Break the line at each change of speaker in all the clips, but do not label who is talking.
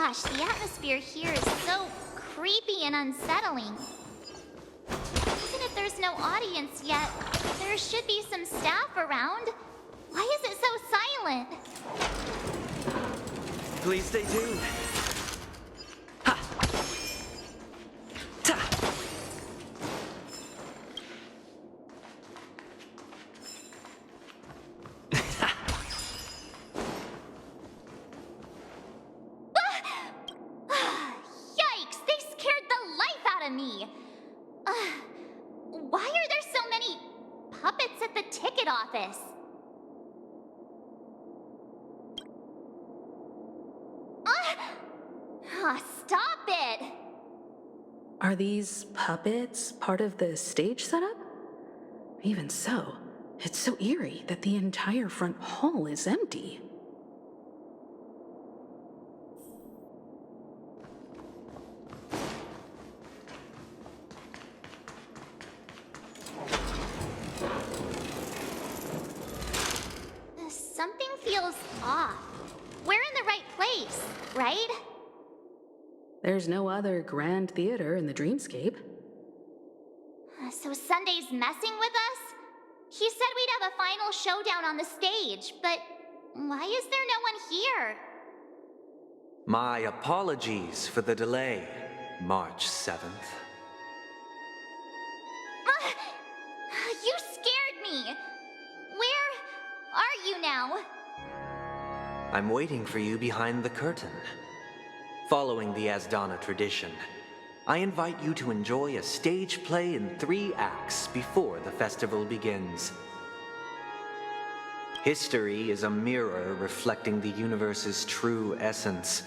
Gosh, the atmosphere here is so creepy and unsettling. Even if there's no audience yet, there should be some staff around. Why is it so silent?
Please stay tuned. Ha! Ta!
Yikes, they scared the life out of me. Why are there so many puppets at the ticket office? Stop it!
Are these puppets part of the stage setup? Even so, it's so eerie that the entire front hall is empty.
Something feels off. We're in the right place, right?
There's no other grand theater in the dreamscape.
So Sunday's messing with us? He said we'd have a final showdown on the stage, but why is there no one here?
My apologies for the delay, March 7th.
You scared me! Where are you now?
I'm waiting for you behind the curtain. Following the Asdana tradition, I invite you to enjoy a stage play in 3 acts before the festival begins. History is a mirror reflecting the universe's true essence.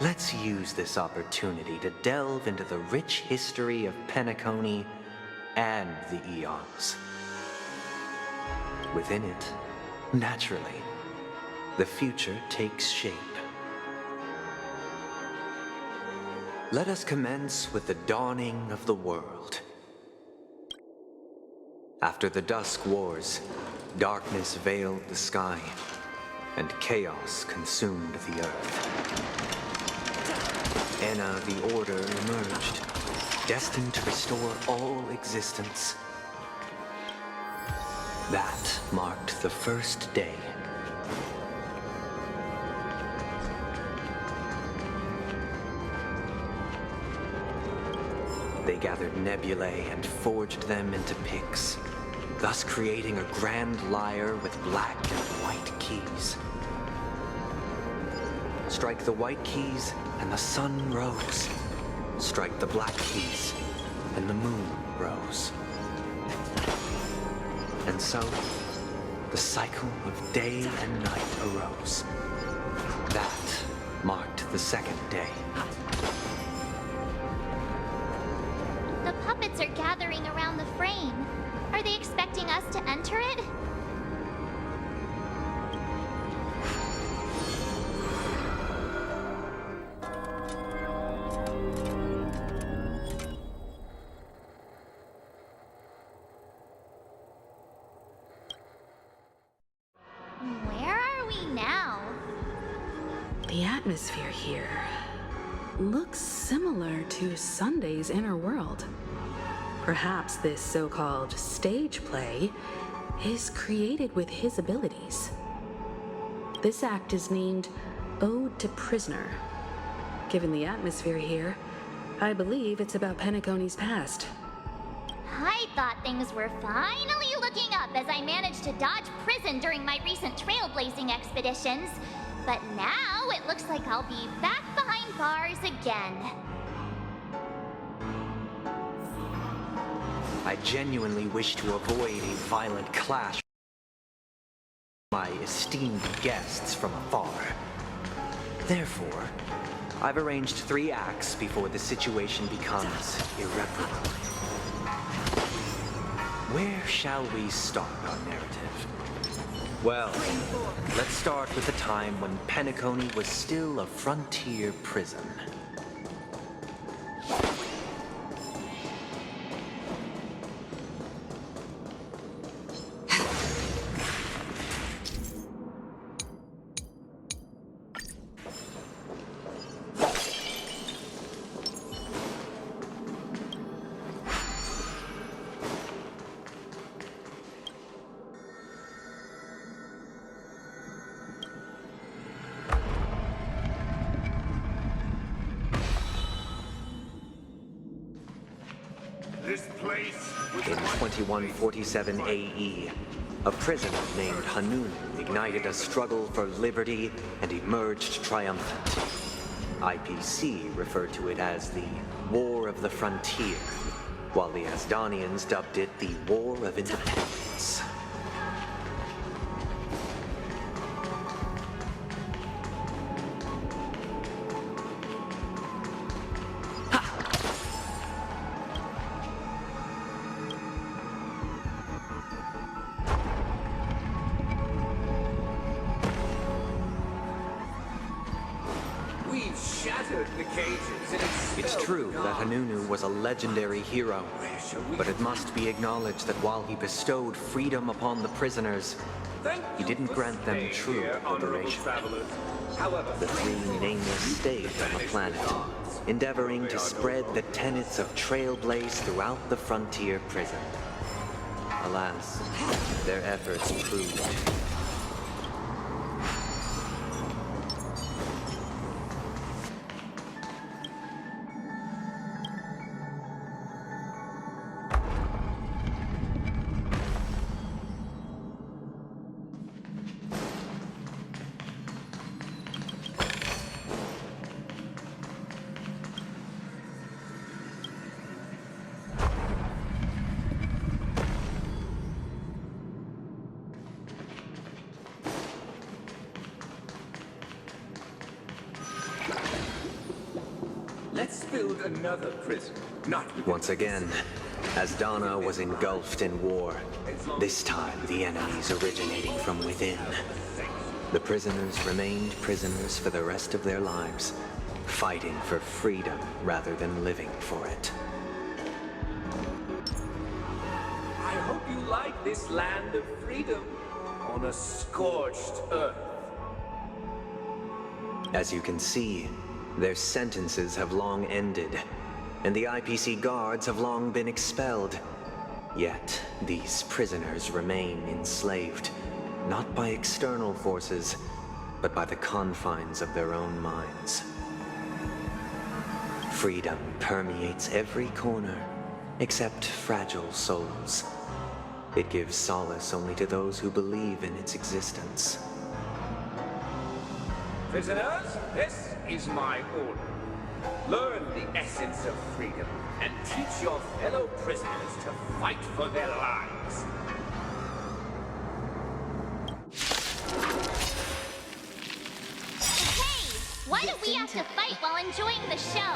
Let's use this opportunity to delve into the rich history of Penacony and the eons. Within it, naturally, the future takes shape. Let us commence with the dawning of the world. After the Dusk Wars, darkness veiled the sky, and chaos consumed the earth. Enna the Order emerged, destined to restore all existence. That marked the first day. They gathered nebulae and forged them into picks, thus creating a grand lyre with black and white keys. Strike the white keys, and the sun rose. Strike the black keys, and the moon rose. And so, the cycle of day and night arose. That marked the second day.
The puppets are gathering around the frame. Are they expecting us to enter it? Where are we now?
The atmosphere here looks similar to Sunday's inner world. Perhaps this so-called stage play is created with his abilities. This act is named Ode to Prisoner. Given the atmosphere here, I believe it's about Penacony's past.
I thought things were finally looking up as I managed to dodge prison during my recent trailblazing expeditions. But now it looks like I'll be back behind bars again.
I genuinely wish to avoid a violent clash with my esteemed guests from afar. Therefore, I've arranged 3 acts before the situation becomes irreparable. Where shall we start our narrative? Well, let's start with the time when Penacony was still a frontier prison.
This place was
In 2147 AE, a prisoner named Hanun ignited a struggle for liberty and emerged triumphant. IPC referred to it as the War of the Frontier, while the Asdanians dubbed it the War of Independence.
We've shattered the cages and
It's
expelled
true
the
that
guards.
Hanunu was a legendary hero,
Where shall we
but it must be acknowledged that while he bestowed freedom upon the prisoners,
Thank
he
you
didn't
for
grant them
staying
true
here, honorable
liberation.
travelers. However,
The three nameless stayed on the planet, endeavoring to spread the tenets of Trailblaze throughout the frontier prison. Alas, their efforts proved
let's build another prison. Not with
once again, Asdana was engulfed in war, this time the enemies originating from within. The prisoners remained prisoners for the rest of their lives, fighting for freedom rather than living for it.
I hope you like this land of freedom on a scorched earth.
As you can see, their sentences have long ended, and the IPC guards have long been expelled. Yet, these prisoners remain enslaved, not by external forces, but by the confines of their own minds. Freedom permeates every corner, except fragile souls. It gives solace only to those who believe in its existence.
Prisoners, this is my order. Learn the essence of freedom and teach your fellow prisoners to fight for their lives.
Hey, why do we have to fight while enjoying the show?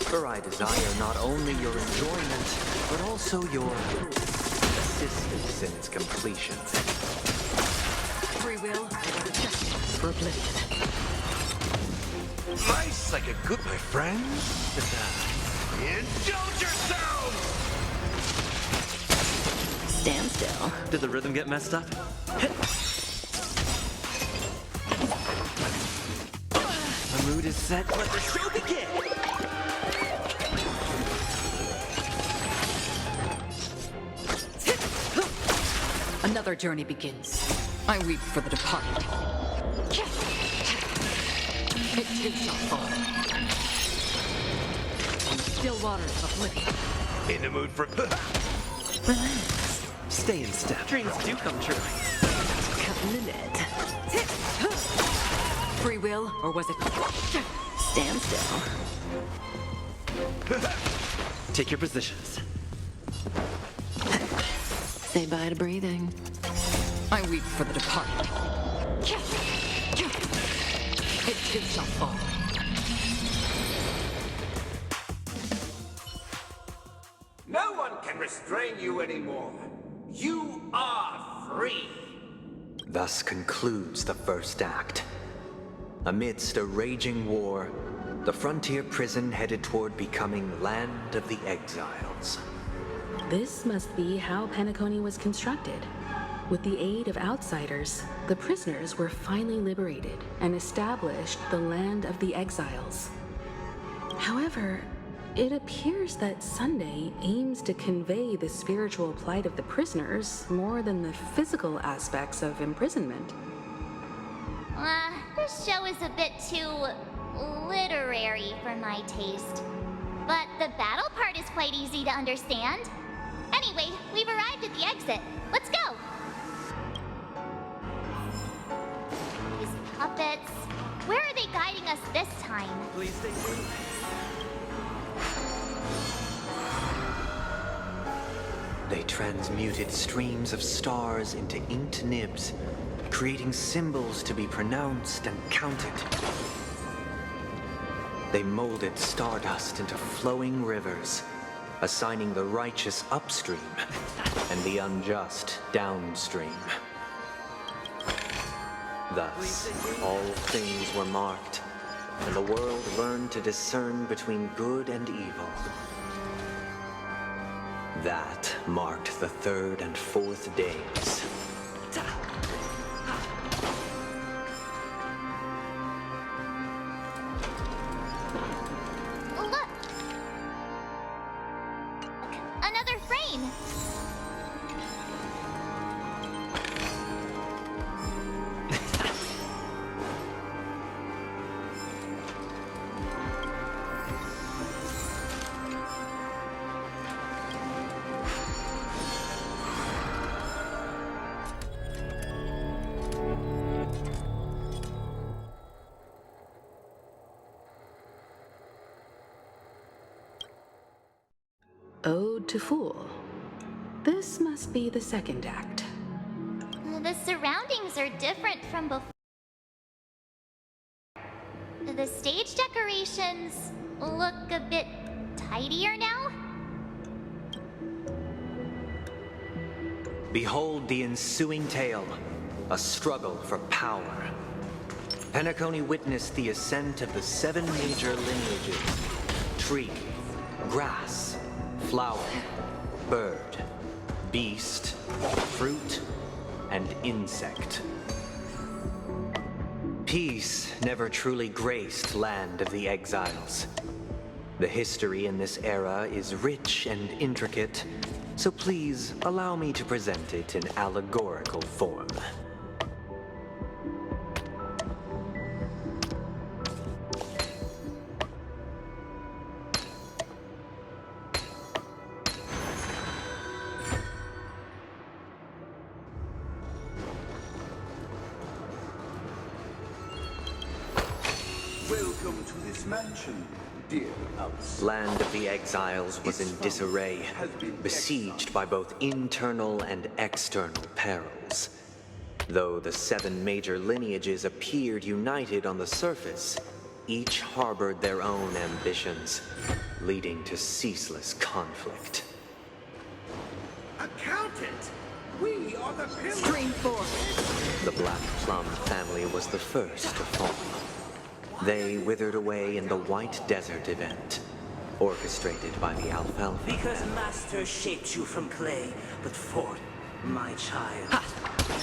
For I desire not only your enjoyment, but also your assistance in its completion.
Free will, for oblivion.
Nice, like a good, my friend. Indulge yourself!
Stand still.
Did the rhythm get messed up? The mood is set. Let the show begin!
Another journey begins. I weep for the departed. It too shall fall. On the still waters of oblivion.
In the mood for...
Relax.
Stay in step. Dreams do come true.
Counting the net. Free will, or was it... Stand still.
Take your positions.
Say bye to breathing. I weep for the departed. It too shall fall.
No one can restrain you anymore. You are free.
Thus concludes the first act. Amidst a raging war, the frontier prison headed toward becoming Land of the Exiles.
This must be how Penacony was constructed. With the aid of outsiders, the prisoners were finally liberated and established the Land of the Exiles. However, it appears that Sunday aims to convey the spiritual plight of the prisoners more than the physical aspects of imprisonment.
This show is a bit too literary for my taste. But the battle part is quite easy to understand. Anyway, we've arrived at the exit. Let's go! These puppets... Where are they guiding us this time?
Please stay safe.
They transmuted streams of stars into inked nibs, creating symbols to be pronounced and counted. They molded stardust into flowing rivers, assigning the righteous upstream and the unjust downstream. Thus, all things were marked, and the world learned to discern between good and evil. That marked the third and fourth days.
Look! Another frame!
Ode to Fool. This must be the second act.
The surroundings are different from before. The stage decorations look a bit tidier now.
Behold the ensuing tale, a struggle for power. Penacony witnessed the ascent of the 7 major lineages: tree, grass, flower, bird, beast, fruit, and insect. Peace never truly graced Land of the Exiles. The history in this era is rich and intricate, so please allow me to present it in allegorical form.
Welcome to this mansion, dear Alice.
Land of the Exiles was in disarray, besieged by both internal and external perils. Though the 7 major lineages appeared united on the surface, each harbored their own ambitions, leading to ceaseless conflict.
Accountant! We are the pillars!
Stream forth.
The Black Plum family was the first to fall. They withered away in the White Desert event, orchestrated by the Alfalfa.
Because Master shaped you from clay, but for my child,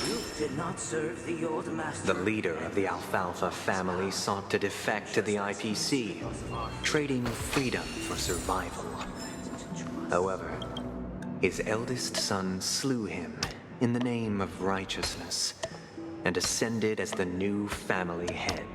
you did not serve the old Master.
The leader of the Alfalfa family sought to defect to the IPC, trading freedom for survival. However, his eldest son slew him in the name of righteousness, and ascended as the new family head.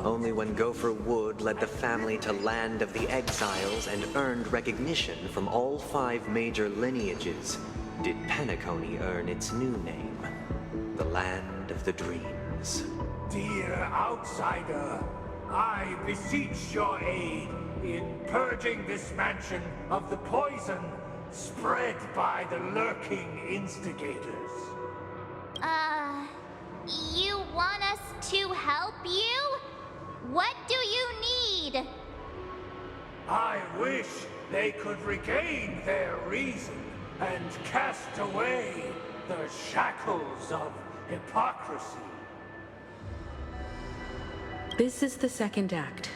Only when Gopher Wood led the family to Land of the Exiles and earned recognition from all 5 major lineages did Penacony earn its new name, the Land of the Dreams.
Dear outsider, I beseech your aid in purging this mansion of the poison spread by the lurking instigators.
You want us to help you? What do you need?
I wish they could regain their reason and cast away the shackles of hypocrisy.
This is the second act.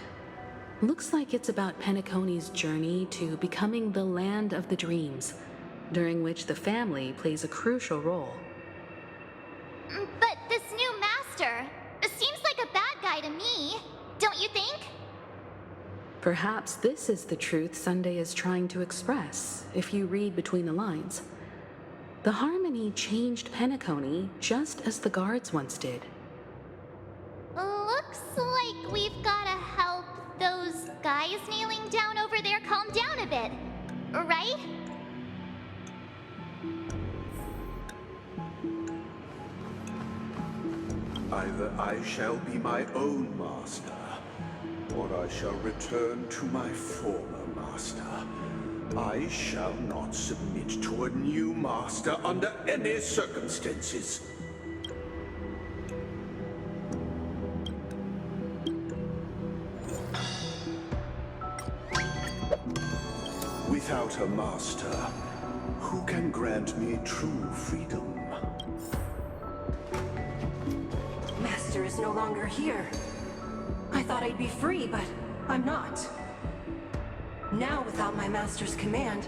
Looks like it's about Penacony's journey to becoming the land of the dreams, during which the family plays a crucial role.
But this new master seems like a bad guy to me, don't you think?
Perhaps this is the truth Sunday is trying to express, if you read between the lines. The Harmony changed Penacony just as the guards once did.
Looks like we've gotta help those guys kneeling down over there calm down a bit, right?
Either I shall be my own master, or I shall return to my former master. I shall not submit to a new master under any circumstances. Without a master, who can grant me true freedom?
Master is no longer here. I thought I'd be free, but I'm not. Now, without my master's command,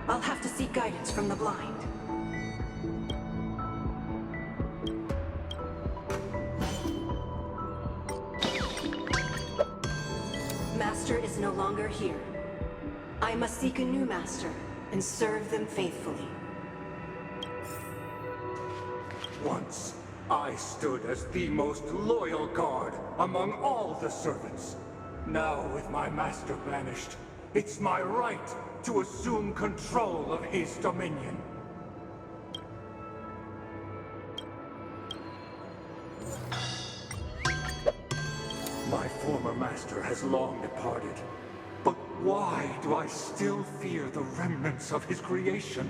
I'll have to seek guidance from the blind. Master is no longer here. I must seek a new master and serve them faithfully.
Once, I stood as the most loyal guard among all the servants. Now, with my master banished, it's my right to assume control of his dominion. My former master has long departed. But why do I still fear the remnants of his creation?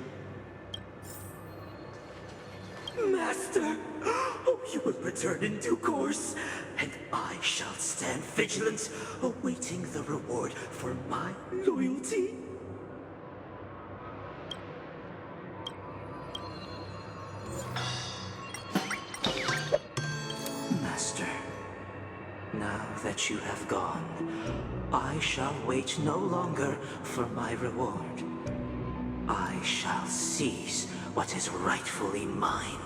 Master! Oh, you will return in due course, and I shall stand vigilant, awaiting the reward for my loyalty. Master, now that you have gone, I shall wait no longer for my reward. I shall seize what is rightfully mine.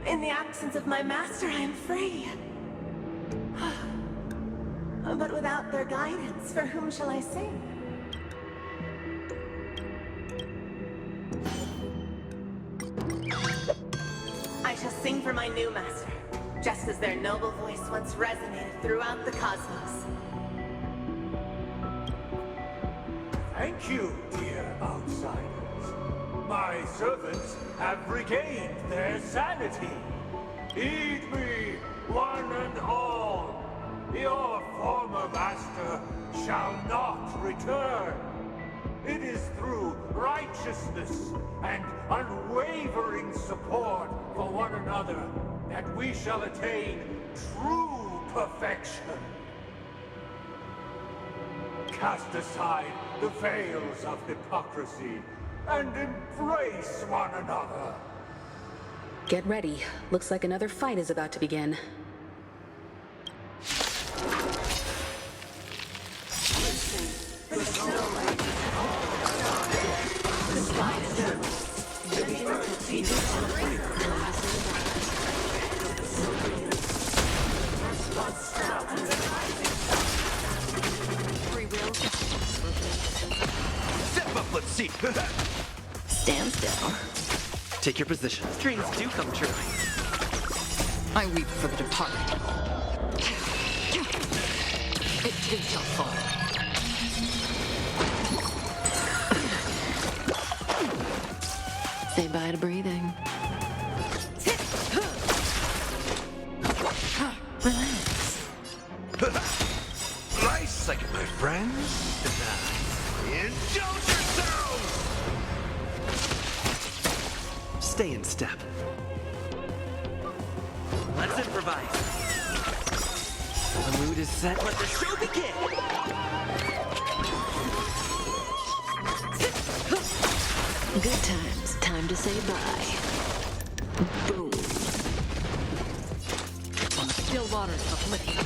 In the absence of my master, I am free. But without their guidance, for whom shall I sing? I shall sing for my new master, just as their noble voice once resonated throughout the cosmos.
Thank you, dear outsiders. My servants have regained their sanity. Heed me, one and all. Your former master shall not return. It is through righteousness and unwavering support for one another that we shall attain true perfection. Cast aside the veils of hypocrisy and embrace one another.
Get ready. Looks like another fight is about to begin.
Step up, let's see.
Stand still.
Take your position. Dreams do come true.
I weep for the departed. It too shall fall. Say bye to breathing. Relax.
Nice second, my friends. Indulge yourselves!
Stay in step. Let's improvise. The mood is set. Let the show begin.
Good times. Time to say bye. Boom. On the still waters of oblivion.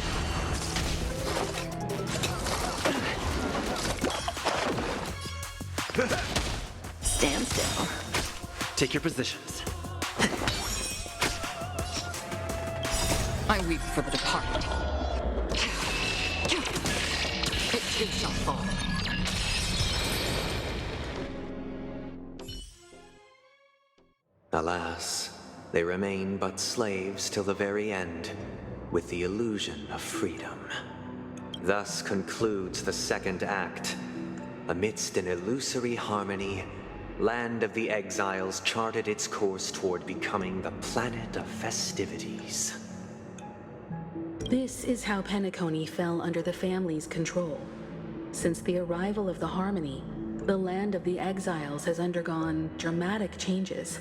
Stand still.
Take your positions.
I weep for the departed. It too shall fall.
Alas, they remain but slaves till the very end, with the illusion of freedom. Thus concludes the second act. Amidst an illusory harmony, Land of the Exiles charted its course toward becoming the planet of festivities.
This is how Penacony fell under the family's control. Since the arrival of the Harmony, the Land of the Exiles has undergone dramatic changes,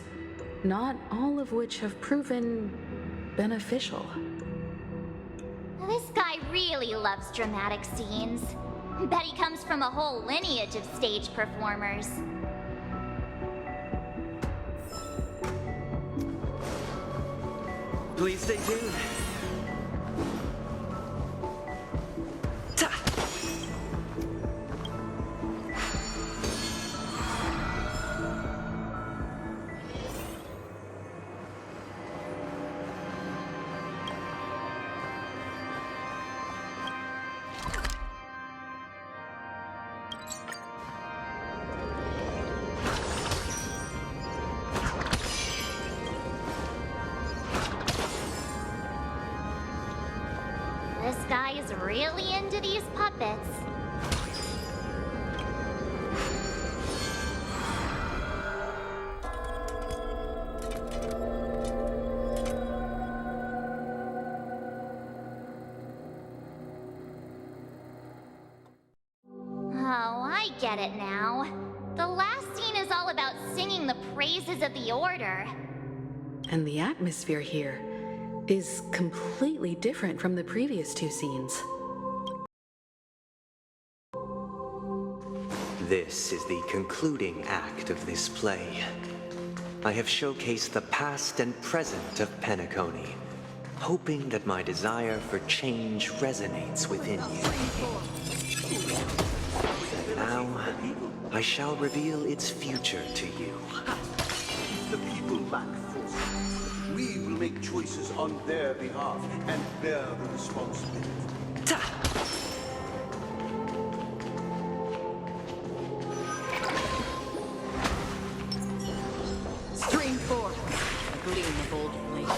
not all of which have proven beneficial.
This guy really loves dramatic scenes. Bet he comes from a whole lineage of stage performers.
Please stay tuned.
This guy is really into these puppets. Oh, I get it now. The last scene is all about singing the praises of the Order.
And the atmosphere here is completely different from the previous two scenes.
This is the concluding act of this play. I have showcased the past and present of Penacony, hoping that my desire for change resonates within you. And now, I shall reveal its future to you.
The people lack force. We will make choices on their behalf and bear the responsibility.
Stream forth, gleam of old flame.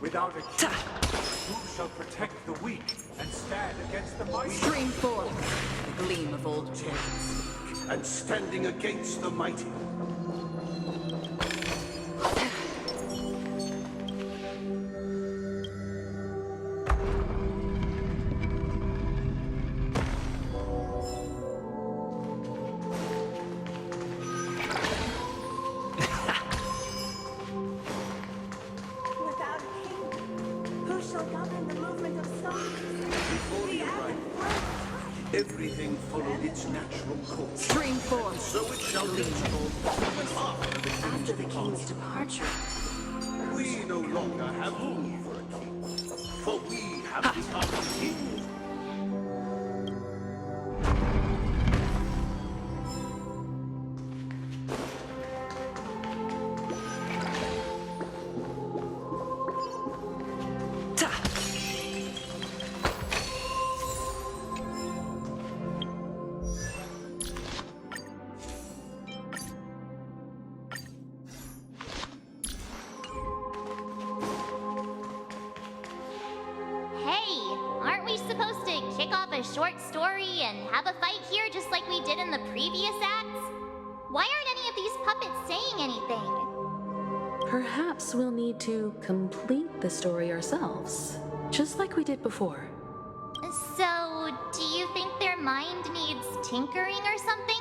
Without a king, who shall protect the weak and stand against the mighty?
Stream forth, the gleam of old chains.
And standing against the mighty. Everything followed its natural course.
Stream forth.
So it shall be.
After the king's departure,
We no longer have room for a king, for we have become kings.
a short story and have a fight here just like we did in the previous acts? Why aren't any of these puppets saying anything?
Perhaps we'll need to complete the story ourselves, just like we did before.
So, do you think their mind needs tinkering or something?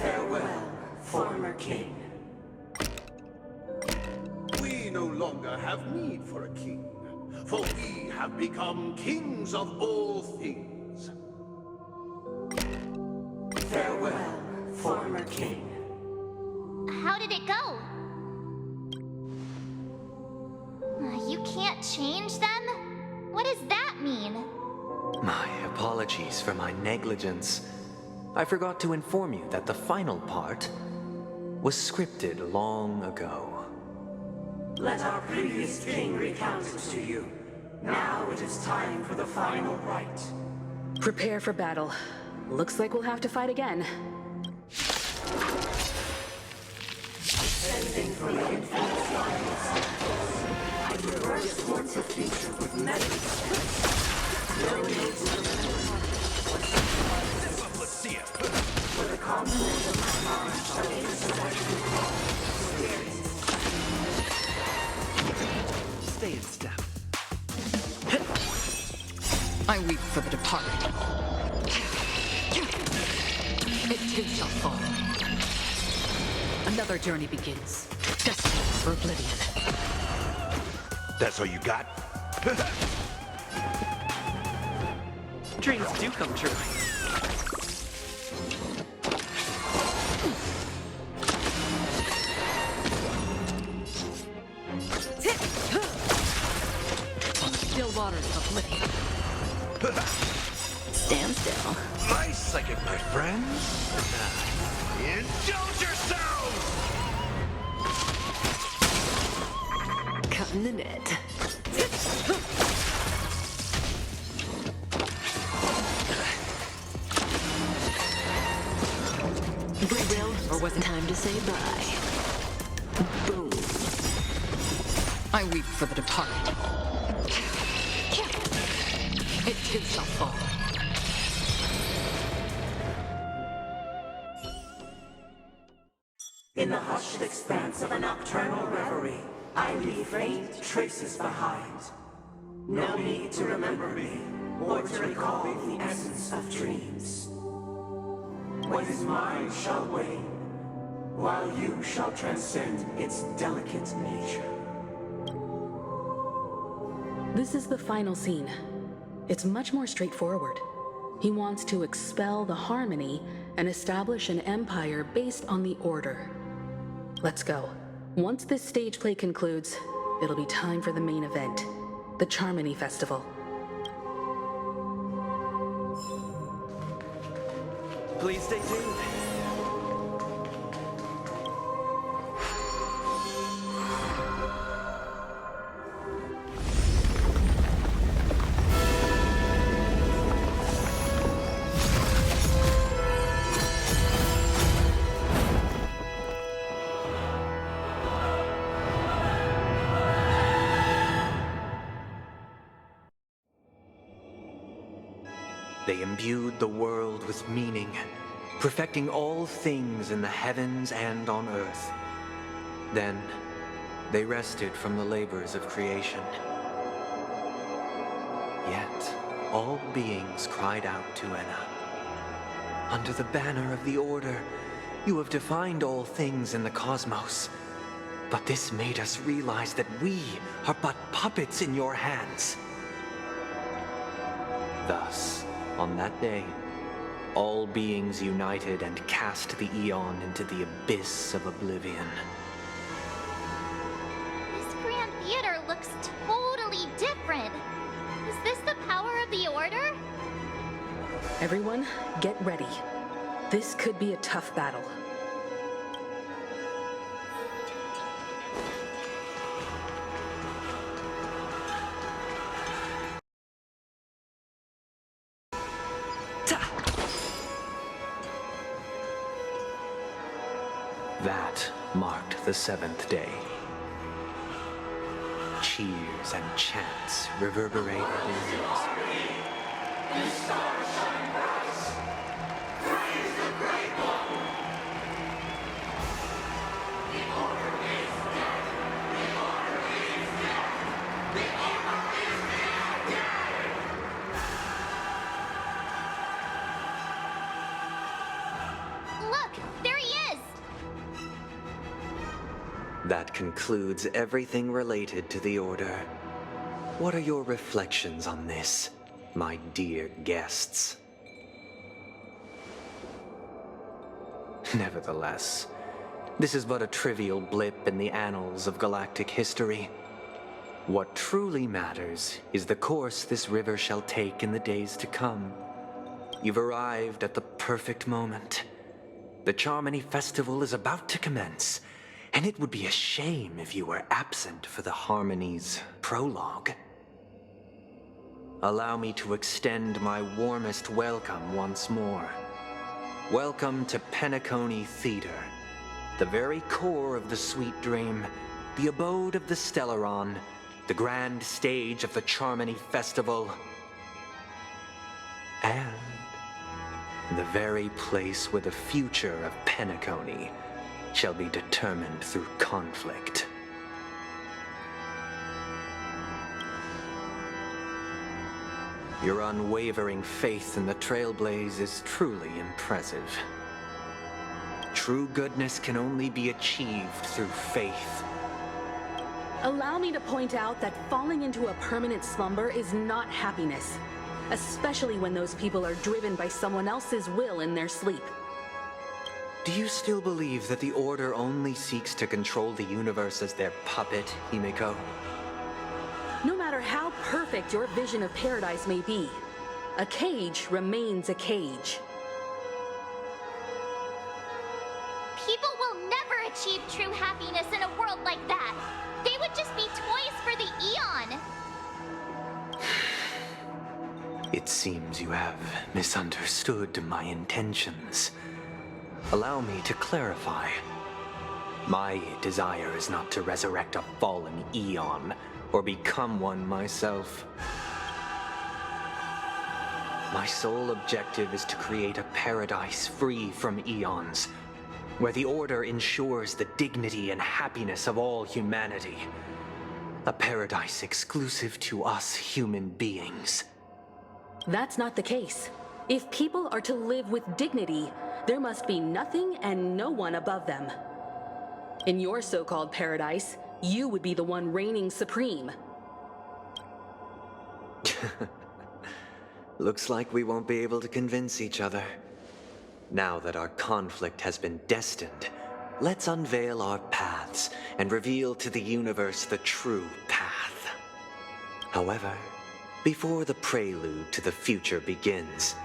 Farewell, former king.
We no longer have need for a king, for we have become kings of all things.
Farewell, former king.
How did it go? You can't change them? What does that mean?
My apologies for my negligence. I forgot to inform you that the final part was scripted long ago.
Let our previous king recount it to you. Now it is time for the final rite.
Prepare for battle. Looks like we'll have to fight again.
Sending from the infinite silence. I reverse towards the future with methods. No need to remember.
Let's see it.
For the confluence of my mind shall
Stay in step.
I weep for the departed. It too shall fall. Another journey begins. Destined for oblivion.
That's all you got?
Dreams do come true.
Still waters of oblivion.
Stand still.
Nice second, my friends. Indulge yourselves!
Cutting the net.
Free will, or was it time to say bye? Boom. I weep for the departed. It too shall fall.
In the hushed expanse of a nocturnal reverie, I leave faint traces behind. No need to remember me, or to recall the essence of dreams. What is mine shall wane, while you shall transcend its delicate nature.
This is the final scene. It's much more straightforward. He wants to expel the harmony and establish an empire based on the order. Let's go. Once this stage play concludes, it'll be time for the main event, the Charmony Festival.
Please stay tuned.
They imbued the world with meaning, perfecting all things in the heavens and on earth. Then, they rested from the labors of creation. Yet, all beings cried out to Enna. Under the banner of the Order, you have defined all things in the cosmos. But this made us realize that we are but puppets in your hands. Thus, on that day, all beings united and cast the Eon into the abyss of oblivion.
This Grand Theater looks totally different. Is this the power of the Order?
Everyone, get ready. This could be a tough battle.
marked the seventh day. Cheers and chants reverberated in ears.
Look, there he is!
That concludes everything related to the Order. What are your reflections on this, my dear guests? Nevertheless, this is but a trivial blip in the annals of galactic history. What truly matters is the course this river shall take in the days to come. You've arrived at the perfect moment. The Charmony Festival is about to commence, and it would be a shame if you were absent for the Harmony's prologue. Allow me to extend my warmest welcome once more. Welcome to Penacony Theater, the very core of the Sweet Dream, the abode of the Stellaron, the grand stage of the Charmony Festival, and the very place where the future of Penacony shall be determined through conflict. Your unwavering faith in the Trailblaze is truly impressive. True goodness can only be achieved through faith.
Allow me to point out that falling into a permanent slumber is not happiness, especially when those people are driven by someone else's will in their sleep.
Do you still believe that the Order only seeks to control the universe as their puppet, Himiko?
No matter how perfect your vision of paradise may be, a cage remains a cage.
People will never achieve true happiness in a world like that. They would just be toys for the Eon.
It seems you have misunderstood my intentions. Allow me to clarify. My desire is not to resurrect a fallen Eon, or become one myself. My sole objective is to create a paradise free from Eons, where the Order ensures the dignity and happiness of all humanity. A paradise exclusive to us human beings.
That's not the case. If people are to live with dignity, there must be nothing and no one above them. In your so-called paradise, you would be the one reigning supreme.
Looks like we won't be able to convince each other. Now that our conflict has been destined, let's unveil our paths and reveal to the universe the true path. However, before the prelude to the future begins,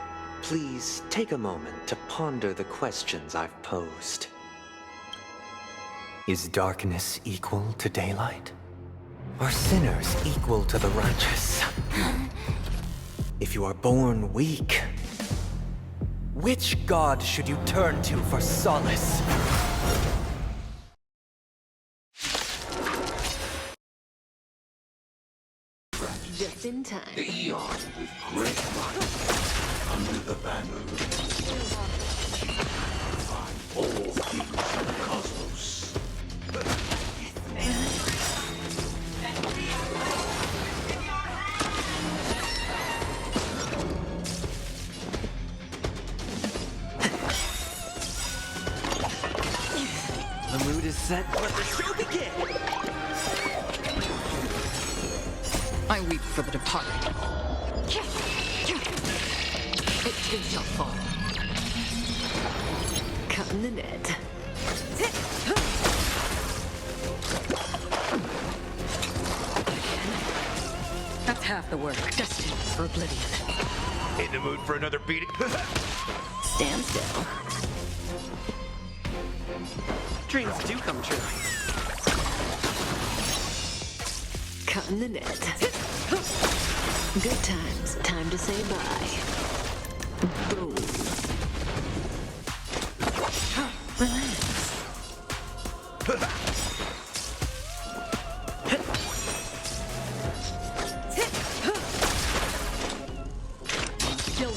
please take a moment to ponder the questions I've posed. Is darkness equal to daylight? Are sinners equal to the righteous? If you are born weak, which god should you turn to for solace?
Just in time.
The Eon with great might, under the banner find all things in the cosmos.
The mood is set. Let the show begin!
I weep for the departed. It too shall fall. Cut in the net.
That's half the work.
Destined for oblivion.
In the mood for another beating?
Stand still.
Dreams do come true.
Cut in the net. Good times. Time to say bye. Boom. Relax.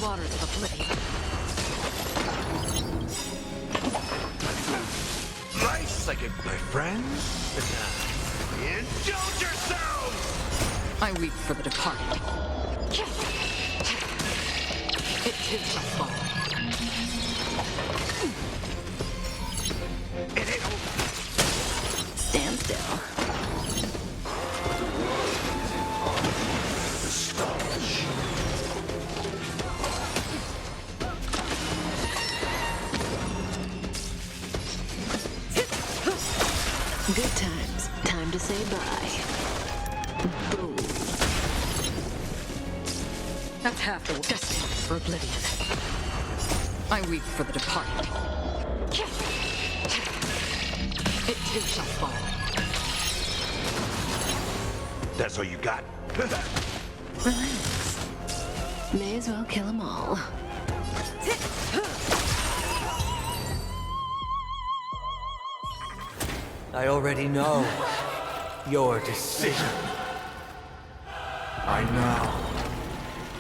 waters of oblivion.
Nice, I can, my friends. Indulge yourselves!
I weep for the departed. It too shall fall.
It ain't over.
Stand still. Good times. Time to say bye. Boom. That's half the destined for oblivion. I weep for the departed. It too shall fall.
That's all you got?
Relax. May as well kill them all.
I already know your decision.
I now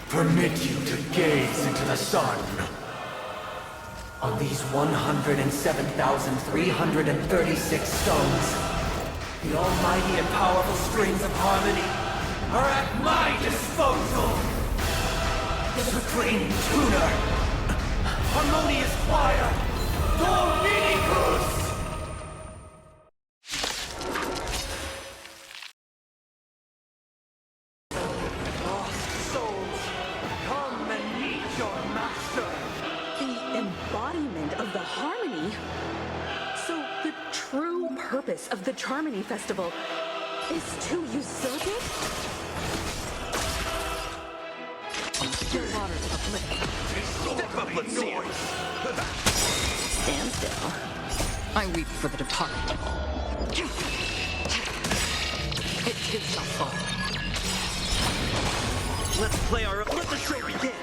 permit you to gaze into the sun.
On these 107,336 stones, the almighty and powerful strings of harmony are at my disposal. The supreme tuner, harmonious choir, Dominicus! Lost souls, come and meet your master.
The embodiment of the harmony. So the true purpose of the Charmony Festival is to usurp it?
The waters of oblivion.
Step up, let's see it.
Stand still. I weep for the departed. It too shall fall.
Let's play our... Let the show begin!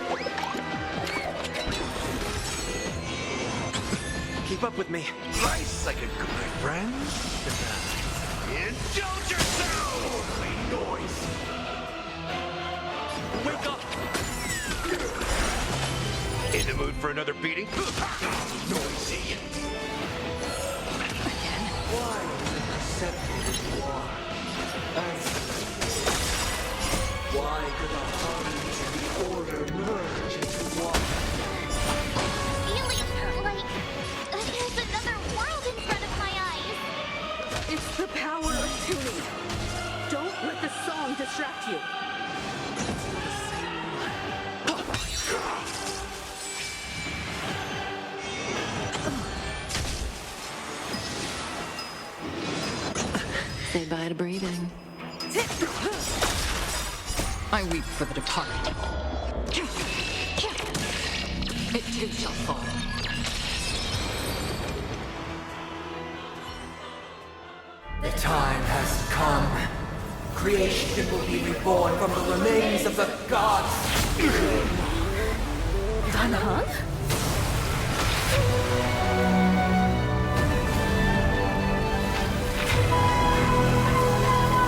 Keep up with me.
Nice, I can, my friends. Indulge yourselves! Noise.
Wake up!
In the mood for another beating? Noisy.
Why accepted war? Why could the harmony and the order merge into one?
Feeling like there's another world in front of my eyes.
It's the power of tuning. Don't let the song distract you.
Say bye to breathing. I weep for the departed. It too shall fall.
The time has come. Creation will be reborn from the remains of the gods.
Danhang?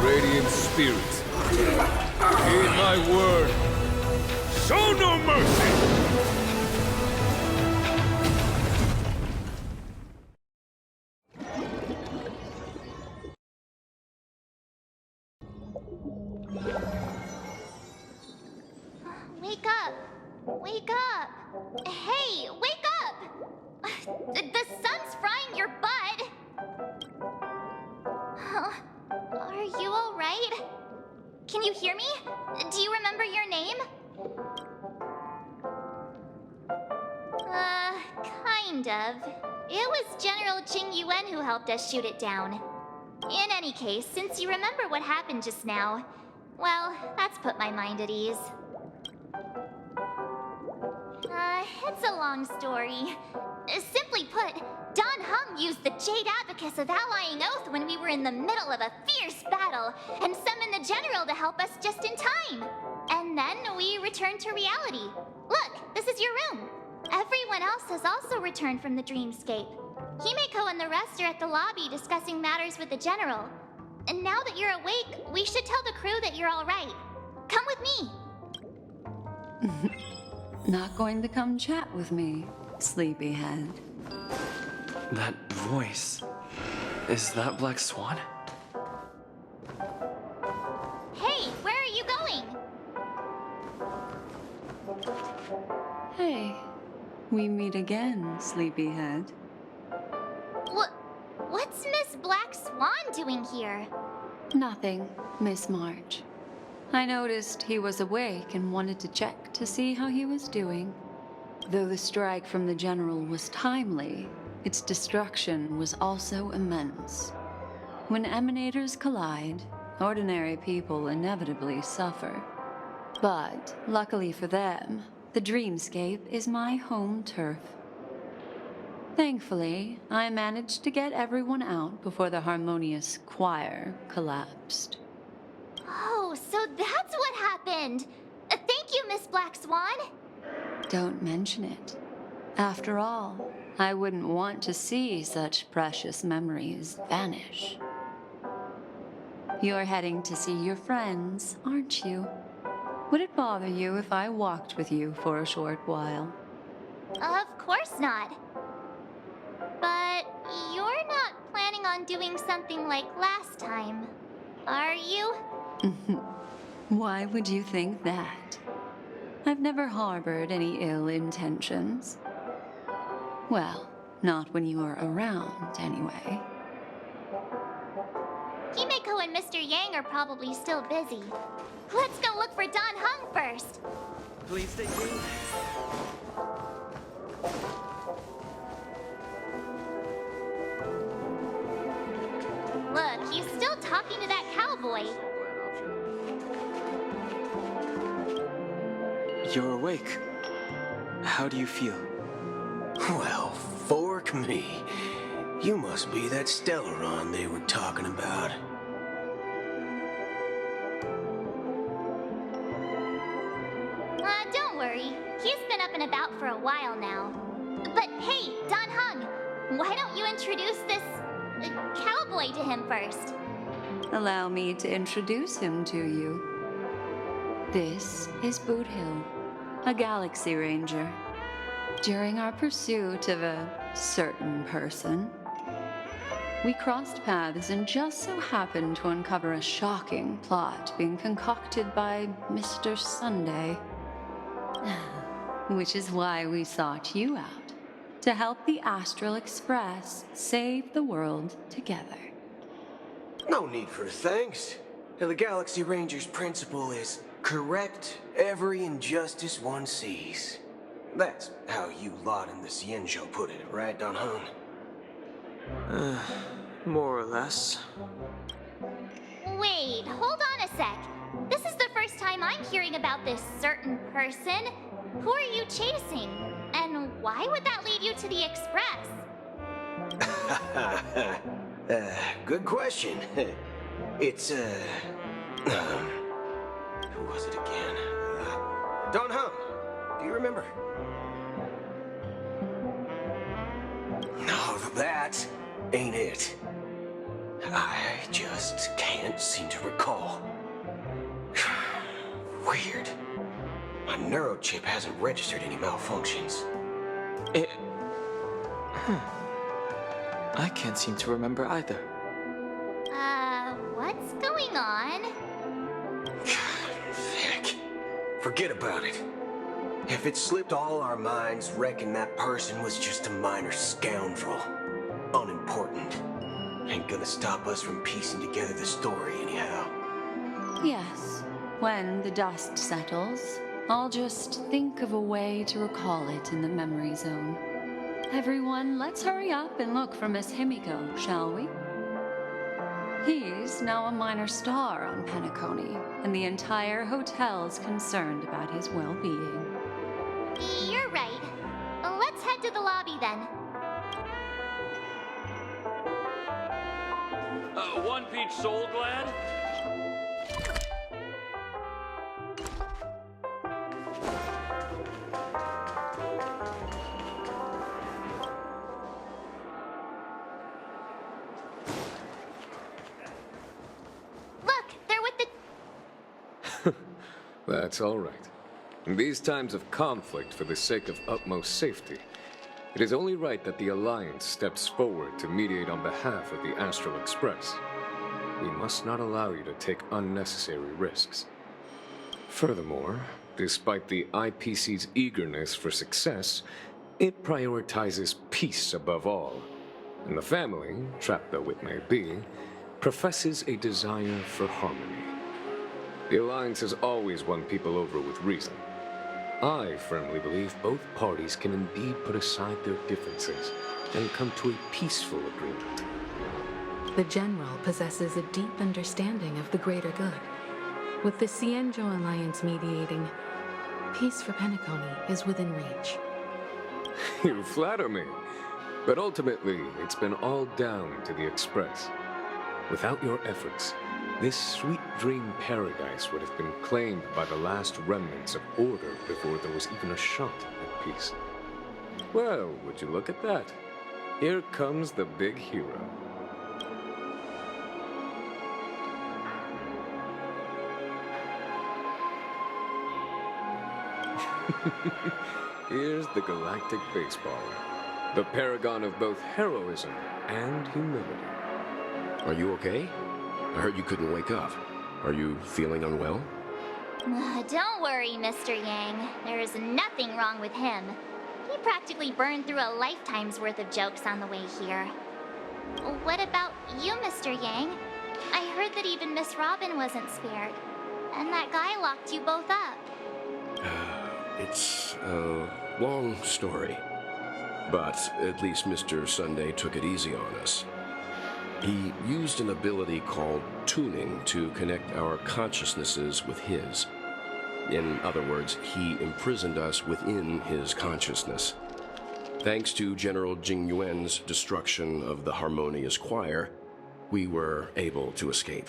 Radiant spirits, heed my word. Show no mercy!
Wake up! Wake up! Hey, wake up! The sun's frying your butt! Are you alright? Can you hear me? Do you remember your name? Kind of. It was General Jing Yuan who helped us shoot it down. In any case, since you remember what happened just now, well, that's put my mind at ease. It's a long story. Simply put, Don Hung used the Jade Abacus of Allying Oath when we were in the middle of a fierce battle, and summoned the General to help us just in time. And then we returned to reality. Look, this is your room. Everyone else has also returned from the dreamscape. Himeko and the rest are at the lobby discussing matters with the General. And now that you're awake, we should tell the crew that you're all right. Come with me.
Not going to come chat with me, sleepyhead?
That voice. Is that Black Swan?
Hey, where are you going?
Hey, we meet again, sleepyhead.
What's Miss Black Swan doing here?
Nothing, Miss March. I noticed he was awake and wanted to check to see how he was doing. Though the strike from the General was timely, its destruction was also immense. When emanators collide, ordinary people inevitably suffer. But, luckily for them, the dreamscape is my home turf. Thankfully, I managed to get everyone out before the harmonious choir collapsed.
Oh, so that's what happened! Thank you, Miss Black Swan!
Don't mention it. After all, I wouldn't want to see such precious memories vanish. You're heading to see your friends, aren't you? Would it bother you if I walked with you for a short while?
Of course not. But you're not planning on doing something like last time, are you?
Why would you think that? I've never harbored any ill intentions. Well, not when you are around, anyway.
Himeko and Mr. Yang are probably still busy. Let's go look for Don Hung first.
Please stay tuned.
Look, he's still talking to that cowboy.
You're awake. How do you feel?
Well, fork me. You must be that Stellaron they were talking about.
Don't worry. He's been up and about for a while now. But hey, Don Hung, why don't you introduce this cowboy to him first?
Allow me to introduce him to you. This is Boot Hill, a Galaxy Ranger. During our pursuit of a certain person, we crossed paths and just so happened to uncover a shocking plot being concocted by Mr. Sunday. Which is why we sought you out, to help the Astral Express save the world together.
No need for thanks. The Galaxy Ranger's principle is correct every injustice one sees. That's how you lot in the Cienjo put it, right, Don Hung?
More or less.
Wait, hold on a sec. This is the first time I'm hearing about this certain person. Who are you chasing? And why would that lead you to the Express?
Good question. It's, who was it again? Don Hung, do you remember? No, that ain't it. I just can't seem to recall. Weird. My neurochip hasn't registered any malfunctions.
I can't seem to remember either.
What's going on?
Heck. Forget about it. If it slipped all our minds, reckon that person was just a minor scoundrel. Unimportant. Ain't gonna stop us from piecing together the story anyhow.
Yes, when the dust settles, I'll just think of a way to recall it in the memory zone. Everyone, let's hurry up and look for Miss Himiko, shall we? He's now a minor star on Penacony, and the entire hotel's concerned about his well-being.
You're right. Let's head to the lobby then.
One peach soul glad?
Look, they're with the...
That's all right.
In these times of conflict for the sake of utmost safety, it is only right that the Alliance steps forward to mediate on behalf of the Astral Express. We must not allow you to take unnecessary risks. Furthermore, despite the IPC's eagerness for success, it prioritizes peace above all. And the family, trapped though it may be, professes a desire for harmony. The Alliance has always won people over with reason. I firmly believe both parties can indeed put aside their differences and come to a peaceful agreement.
The General possesses a deep understanding of the greater good. With the Cienjo Alliance mediating, peace for Penacony is within reach.
You flatter me. But ultimately, it's been all down to the Express. Without your efforts, this sweet dream paradise would have been claimed by the last remnants of order before there was even a shot at peace. Well, would you look at that? Here comes the big hero. Here's the Galactic Baseballer, the paragon of both heroism and humility.
Are you okay? I heard you couldn't wake up. Are you feeling unwell?
Don't worry, Mr. Yang. There is nothing wrong with him. He practically burned through a lifetime's worth of jokes on the way here. What about you, Mr. Yang? I heard that even Miss Robin wasn't spared. And that guy locked you both up.
It's a long story. But at least Mr. Sunday took it easy on us. He used an ability called tuning to connect our consciousnesses with his. In other words, he imprisoned us within his consciousness. Thanks to General Jing Yuan's destruction of the Harmonious Choir, we were able to escape.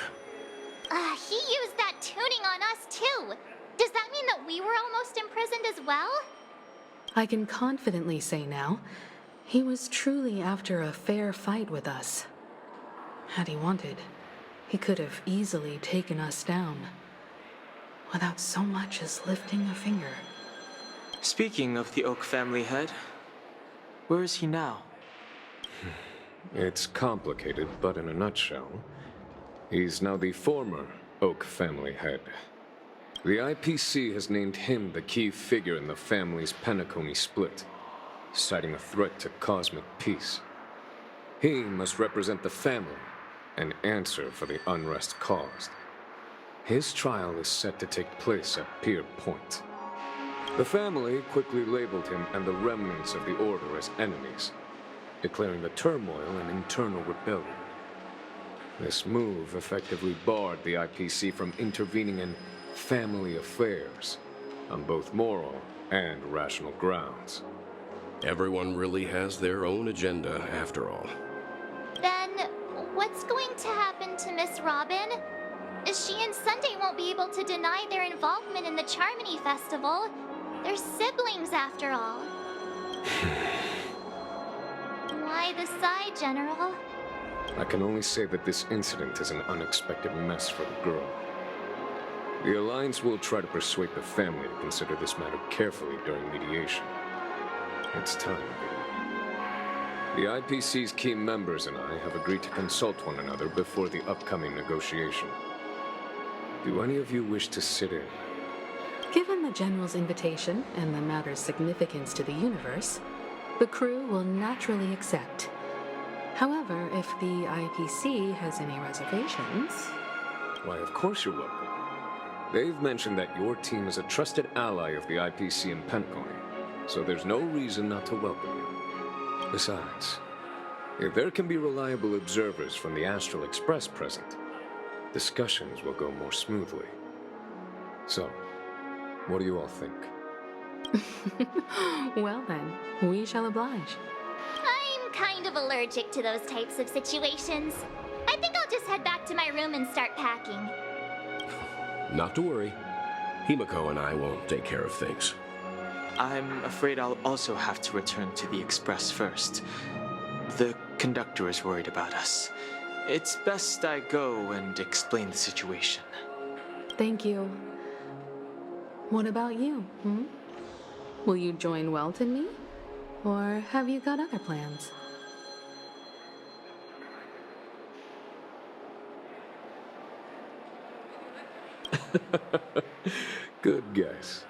He used that tuning on us too. Does that mean that we were almost imprisoned as well?
I can confidently say now, he was truly after a fair fight with us. Had he wanted, he could have easily taken us down, without so much as lifting a finger.
Speaking of the Oak family head, where is he now?
It's complicated, but in a nutshell, he's now the former Oak family head. The IPC has named him the key figure in the family's Penacony split, citing a threat to cosmic peace. He must represent the family and answer for the unrest caused. His trial is set to take place at Pier Point. The family quickly labeled him and the remnants of the Order as enemies, declaring the turmoil an internal rebellion. This move effectively barred the IPC from intervening in family affairs on both moral and rational grounds.
Everyone really has their own agenda, after all.
Then, what's going to happen to Miss Robin? She and Sunday won't be able to deny their involvement in the Charmony Festival. They're siblings, after all. Why the sigh, General?
I can only say that this incident is an unexpected mess for the girl. The Alliance will try to persuade the family to consider this matter carefully during mediation. It's time. The IPC's key members and I have agreed to consult one another before the upcoming negotiation. Do any of you wish to sit in?
Given the General's invitation and the matter's significance to the universe, the crew will naturally accept. However, if the IPC has any reservations...
Why, of course you're welcome. They've mentioned that your team is a trusted ally of the IPC in Penacony, so there's no reason not to welcome you. Besides, if there can be reliable observers from the Astral Express present, discussions will go more smoothly. So, what do you all think?
Well then, we shall oblige.
I'm kind of allergic to those types of situations. I think I'll just head back to my room and start packing.
Not to worry. Himiko and I will take care of things.
I'm afraid I'll also have to return to the Express first. The conductor is worried about us. It's best I go and explain the situation.
Thank you. What about you, Will you join Welt and me? Or have you got other plans?
Good guess.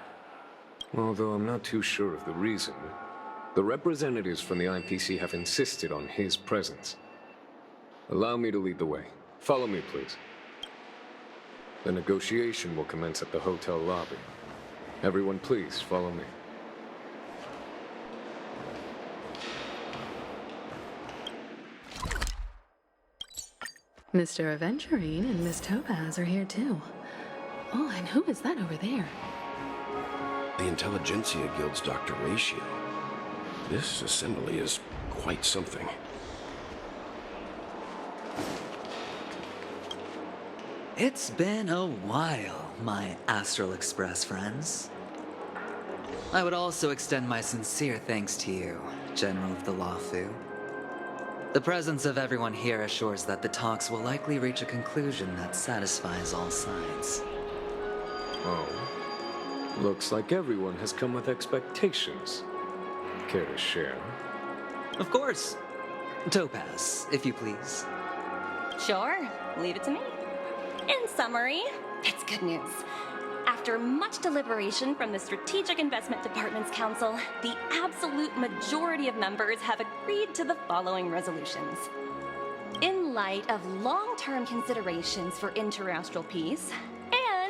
Although I'm not too sure of the reason. The representatives from the IPC have insisted on his presence. Allow me to lead the way. Follow me, please. The negotiation will commence at the hotel lobby. Everyone, please follow me.
Mr. Aventurine and Miss Topaz are here too. Oh, and who is that over there?
The Intelligentsia Guild's Dr. Ratio. This assembly is quite something.
It's been a while, my Astral Express friends. I would also extend my sincere thanks to you, General of the Lawfu. The presence of everyone here assures that the talks will likely reach a conclusion that satisfies all sides.
Oh. Looks like everyone has come with expectations. Care to share?
Of course. Topaz, if you please.
Sure, leave it to me. In summary, it's good news. After much deliberation from the Strategic Investment Department's Council, the absolute majority of members have agreed to the following resolutions. In light of long-term considerations for interastral peace,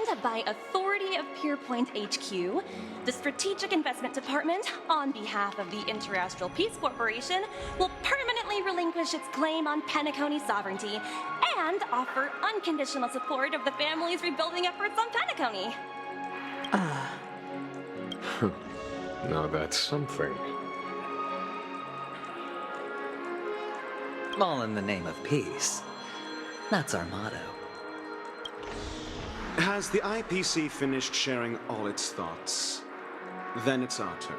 and by authority of Pierpoint HQ, the Strategic Investment Department, on behalf of the Interastral Peace Corporation, will permanently relinquish its claim on Penacony sovereignty and offer unconditional support of the family's rebuilding efforts on Penacony.
Now that's something.
All in the name of peace. That's our motto.
Has the IPC finished sharing all its thoughts? Then it's our turn.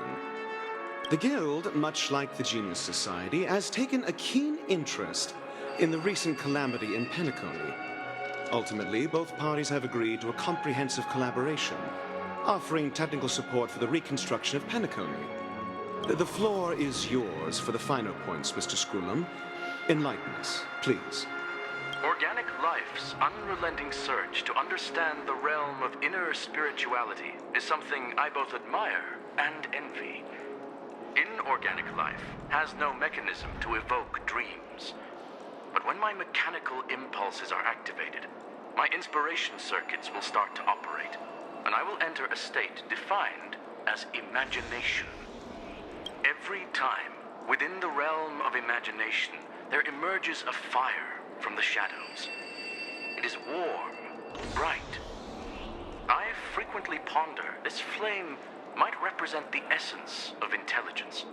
The Guild, much like the Genius Society, has taken a keen interest in the recent calamity in Penacony. Ultimately, both parties have agreed to a comprehensive collaboration, offering technical support for the reconstruction of Penacony. The floor is yours for the finer points, Mr. Screwlam. Enlighten us, please.
Organic life's unrelenting search to understand the realm of inner spirituality is something I both admire and envy. Inorganic life has no mechanism to evoke dreams. But when my mechanical impulses are activated, my inspiration circuits will start to operate, and I will enter a state defined as imagination. Every time, within the realm of imagination, there emerges a fire from the shadows. It is warm, bright. I frequently ponder this flame might represent the essence of intelligence.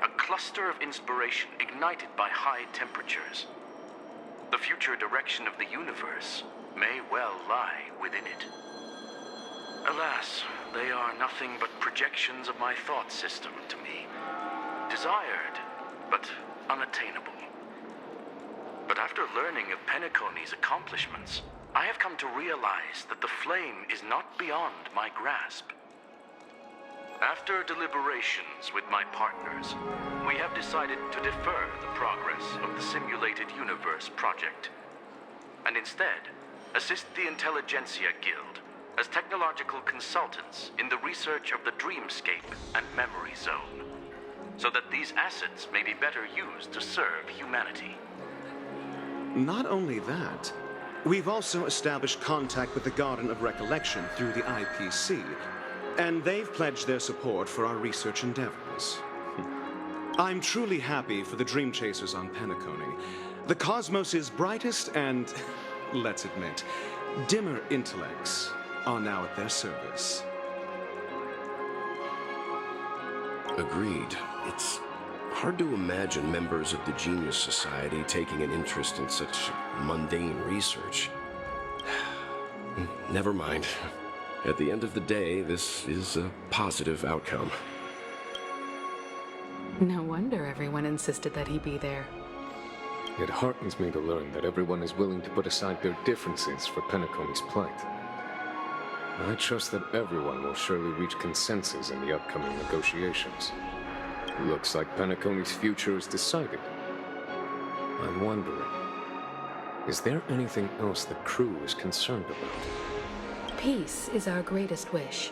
A cluster of inspiration ignited by high temperatures. The future direction of the universe may well lie within it. Alas, they are nothing but projections of my thought system to me. Desired, but unattainable. But after learning of Penacony's accomplishments, I have come to realize that the flame is not beyond my grasp. After deliberations with my partners, we have decided to defer the progress of the Simulated Universe project, and instead assist the Intelligentsia Guild as technological consultants in the research of the Dreamscape and Memory Zone, so that these assets may be better used to serve humanity.
Not only that, we've also established contact with the Garden of Recollection through the IPC, and they've pledged their support for our research endeavors. I'm truly happy for the Dream Chasers on Penacony. The cosmos' brightest and, let's admit, dimmer intellects are now at their service.
Agreed. It's hard to imagine members of the Genius Society taking an interest in such mundane research. Never mind. At the end of the day, this is a positive outcome.
No wonder everyone insisted that he be there.
It heartens me to learn that everyone is willing to put aside their differences for Penacony's plight. I trust that everyone will surely reach consensus in the upcoming negotiations. Looks like Penacony's future is decided. I'm wondering, is there anything else the crew is concerned about?
Peace is our greatest wish.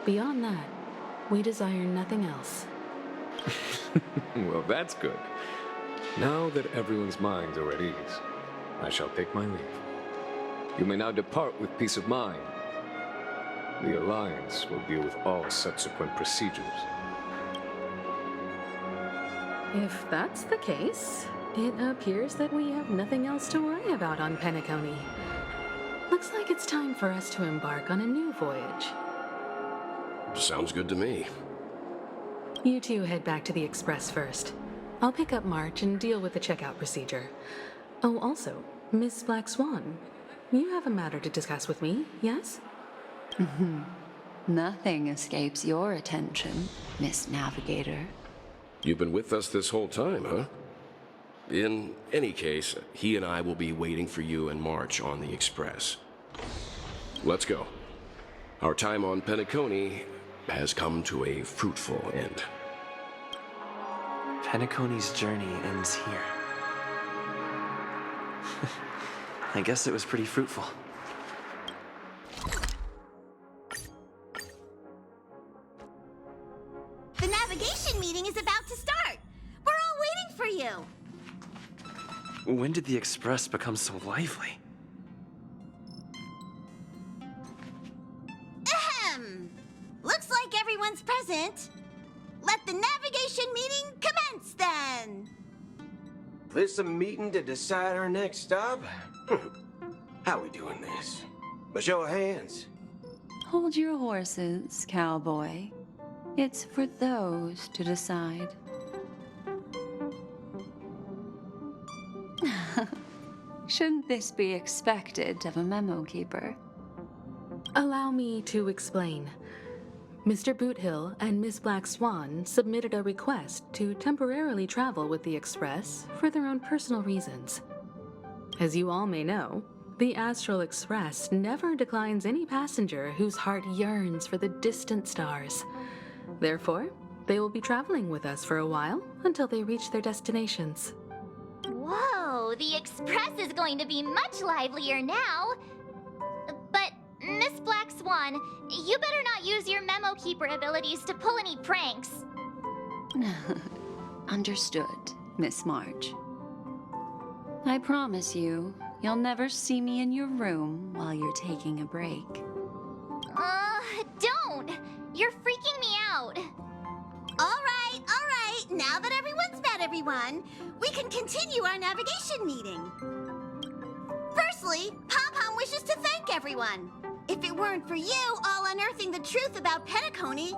Beyond that, we desire nothing else.
Well, that's good. Now that everyone's minds are at ease, I shall take my leave. You may now depart with peace of mind. The Alliance will deal with all subsequent procedures.
If that's the case, it appears that we have nothing else to worry about on Penacony. Looks like it's time for us to embark on a new voyage.
Sounds good to me.
You two head back to the Express first. I'll pick up March and deal with the checkout procedure. Oh, also, Miss Black Swan, you have a matter to discuss with me, yes?
Nothing escapes your attention, Miss Navigator.
You've been with us this whole time, huh? In any case, he and I will be waiting for you and March on the Express. Let's go. Our time on Penacony has come to a fruitful end.
Penacony's journey ends here. I guess it was pretty fruitful.
The navigation meeting is about to start. We're all waiting for you.
When did the Express become so lively?
Ahem. Looks like everyone's present. Let the navigation meeting commence then.
This a meeting to decide our next stop? How we doing this? A show of hands.
Hold your horses, cowboy. It's for those to decide. Shouldn't this be expected of a memo keeper?
Allow me to explain. Mr. Boothill and Miss Black Swan submitted a request to temporarily travel with the Express for their own personal reasons. As you all may know, the Astral Express never declines any passenger whose heart yearns for the distant stars. Therefore, they will be traveling with us for a while until they reach their destinations.
Whoa, the Express is going to be much livelier now. But, Miss Black Swan, you better not use your memo keeper abilities to pull any pranks.
Understood, Miss March. I promise you, you'll never see me in your room while you're taking a break.
Don't! You're freaking me out.
All right. Now that everyone's met everyone, we can continue our navigation meeting. Firstly, Pom-Pom wishes to thank everyone. If it weren't for you all unearthing the truth about Penacony,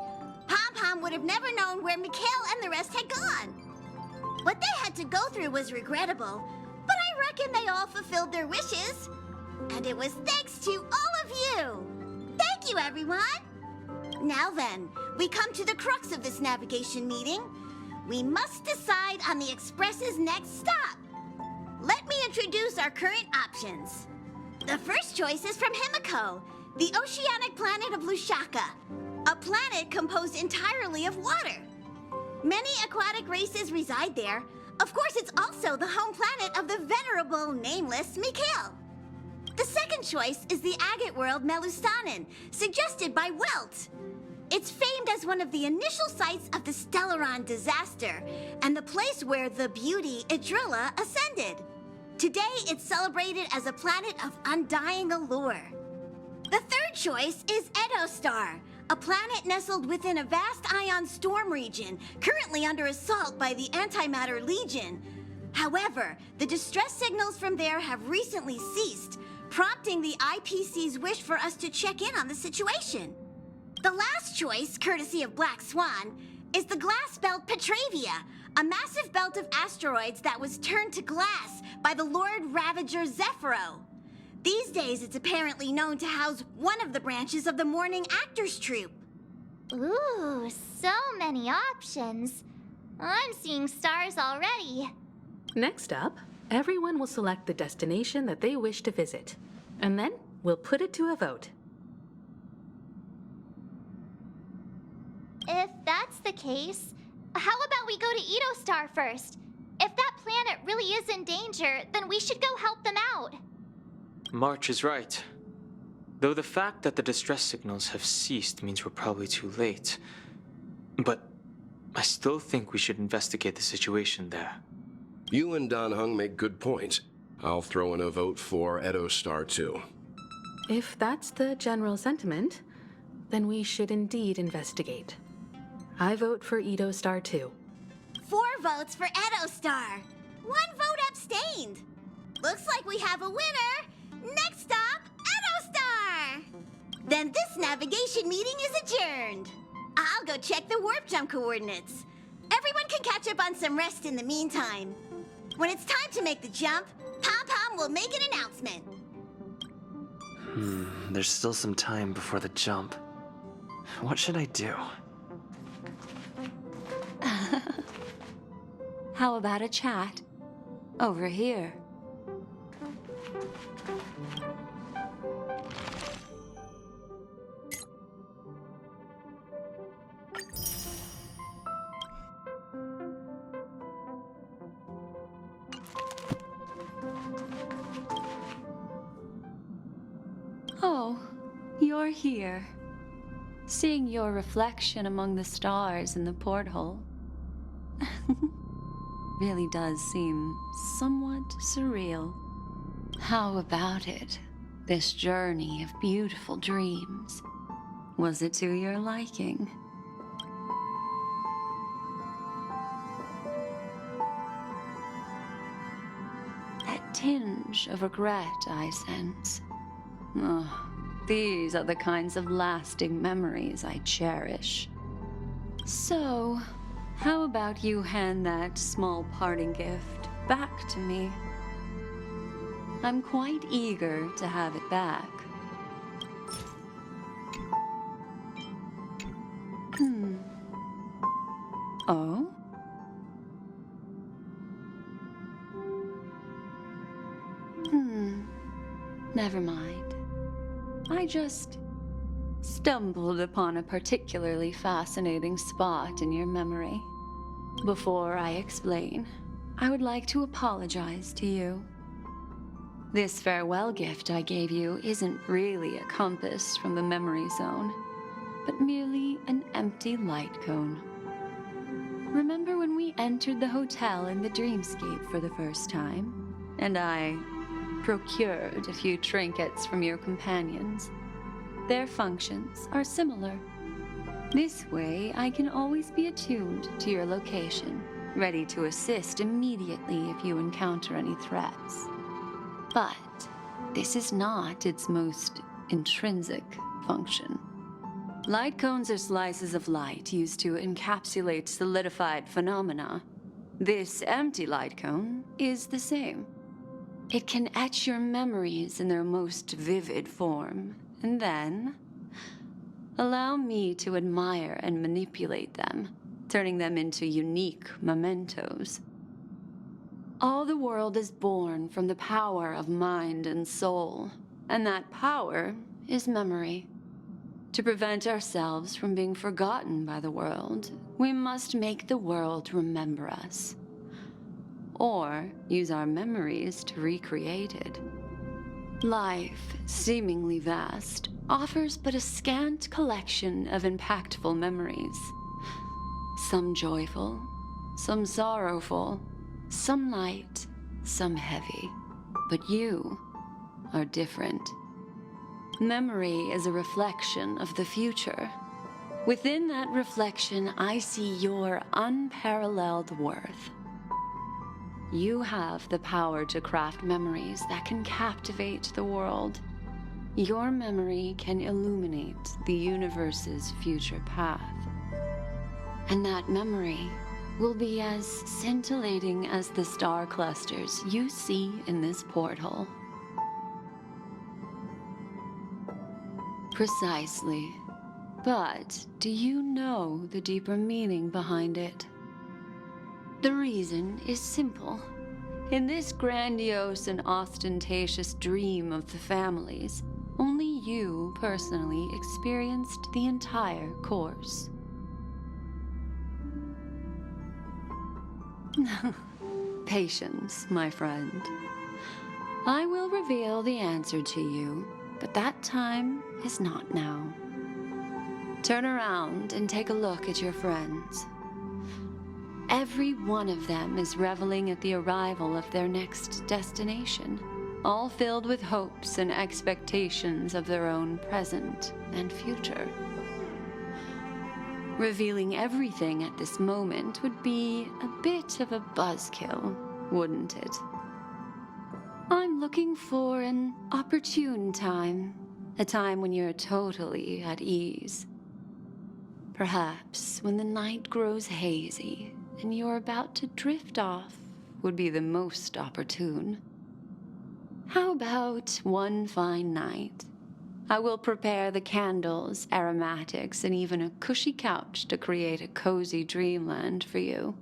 Pom-Pom would have never known where Mikhail and the rest had gone. What they had to go through was regrettable, but I reckon they all fulfilled their wishes. And it was thanks to all of you. Thank you, everyone. Now then, we come to the crux of this navigation meeting. We must decide on the Express's next stop. Let me introduce our current options. The first choice is from Himiko, the oceanic planet of Lushaka, a planet composed entirely of water. Many aquatic races reside there. Of course, it's also the home planet of the venerable, nameless Mikhail. The second choice is the agate world Melustanen, suggested by Welt. It's famed as one of the initial sites of the Stellaron disaster, and the place where the beauty Idrilla ascended. Today, it's celebrated as a planet of undying allure. The third choice is Edostar, a planet nestled within a vast ion storm region, currently under assault by the Antimatter Legion. However, the distress signals from there have recently ceased, prompting the IPC's wish for us to check in on the situation. The last choice, courtesy of Black Swan, is the glass belt Petravia, a massive belt of asteroids that was turned to glass by the Lord Ravager Zephyro. These days, it's apparently known to house one of the branches of the Morning Actors Troupe.
Ooh, so many options. I'm seeing stars already.
Next up, everyone will select the destination that they wish to visit, and then we'll put it to a vote.
If that's the case, how about we go to Edo Star first? If that planet really is in danger, then we should go help them out.
March is right. Though the fact that the distress signals have ceased means we're probably too late. But I still think we should investigate the situation there.
You and Dan Heng make good points. I'll throw in a vote for Edo Star too.
If that's the general sentiment, then we should indeed investigate. I vote for Edo Star too.
4 votes for Edo Star. 1 vote abstained. Looks like we have a winner. Next stop, Edo Star. Then this navigation meeting is adjourned. I'll go check the warp jump coordinates. Everyone can catch up on some rest in the meantime. When it's time to make the jump, Pom-Pom will make an announcement.
There's still some time before the jump. What should I do?
How about a chat? Over here. Oh, you're here. Seeing your reflection among the stars in the porthole really does seem somewhat surreal. How about it? This journey of beautiful dreams. Was it to your liking? That tinge of regret I sense. Oh, these are the kinds of lasting memories I cherish. So, how about you hand that small parting gift back to me? I'm quite eager to have it back. Oh? Never mind. I just stumbled upon a particularly fascinating spot in your memory. Before I explain, I would like to apologize to you. This farewell gift I gave you isn't really a compass from the memory zone, but merely an empty light cone. Remember when we entered the hotel in the dreamscape for the first time, and I procured a few trinkets from your companions? Their functions are similar. This way, I can always be attuned to your location, ready to assist immediately if you encounter any threats. But this is not its most intrinsic function. Light cones are slices of light used to encapsulate solidified phenomena. This empty light cone is the same. It can etch your memories in their most vivid form, and then allow me to admire and manipulate them, turning them into unique mementos. All the world is born from the power of mind and soul, and that power is memory. To prevent ourselves from being forgotten by the world, we must make the world remember us, or use our memories to recreate it. Life, seemingly vast, offers but a scant collection of impactful memories. Some joyful, some sorrowful, some light, some heavy. But you are different. Memory is a reflection of the future. Within that reflection, I see your unparalleled worth. You have the power to craft memories that can captivate the world. Your memory can illuminate the universe's future path. And that memory will be as scintillating as the star clusters you see in this porthole. Precisely. But do you know the deeper meaning behind it? The reason is simple. In this grandiose and ostentatious dream of the families, only you personally experienced the entire course. Patience, my friend. I will reveal the answer to you, but that time is not now. Turn around and take a look at your friends. Every one of them is reveling at the arrival of their next destination, all filled with hopes and expectations of their own present and future. Revealing everything at this moment would be a bit of a buzzkill, wouldn't it? I'm looking for an opportune time, a time when you're totally at ease. Perhaps when the night grows hazy and you're about to drift off would be the most opportune. How about one fine night? I will prepare the candles, aromatics, and even a cushy couch to create a cozy dreamland for you.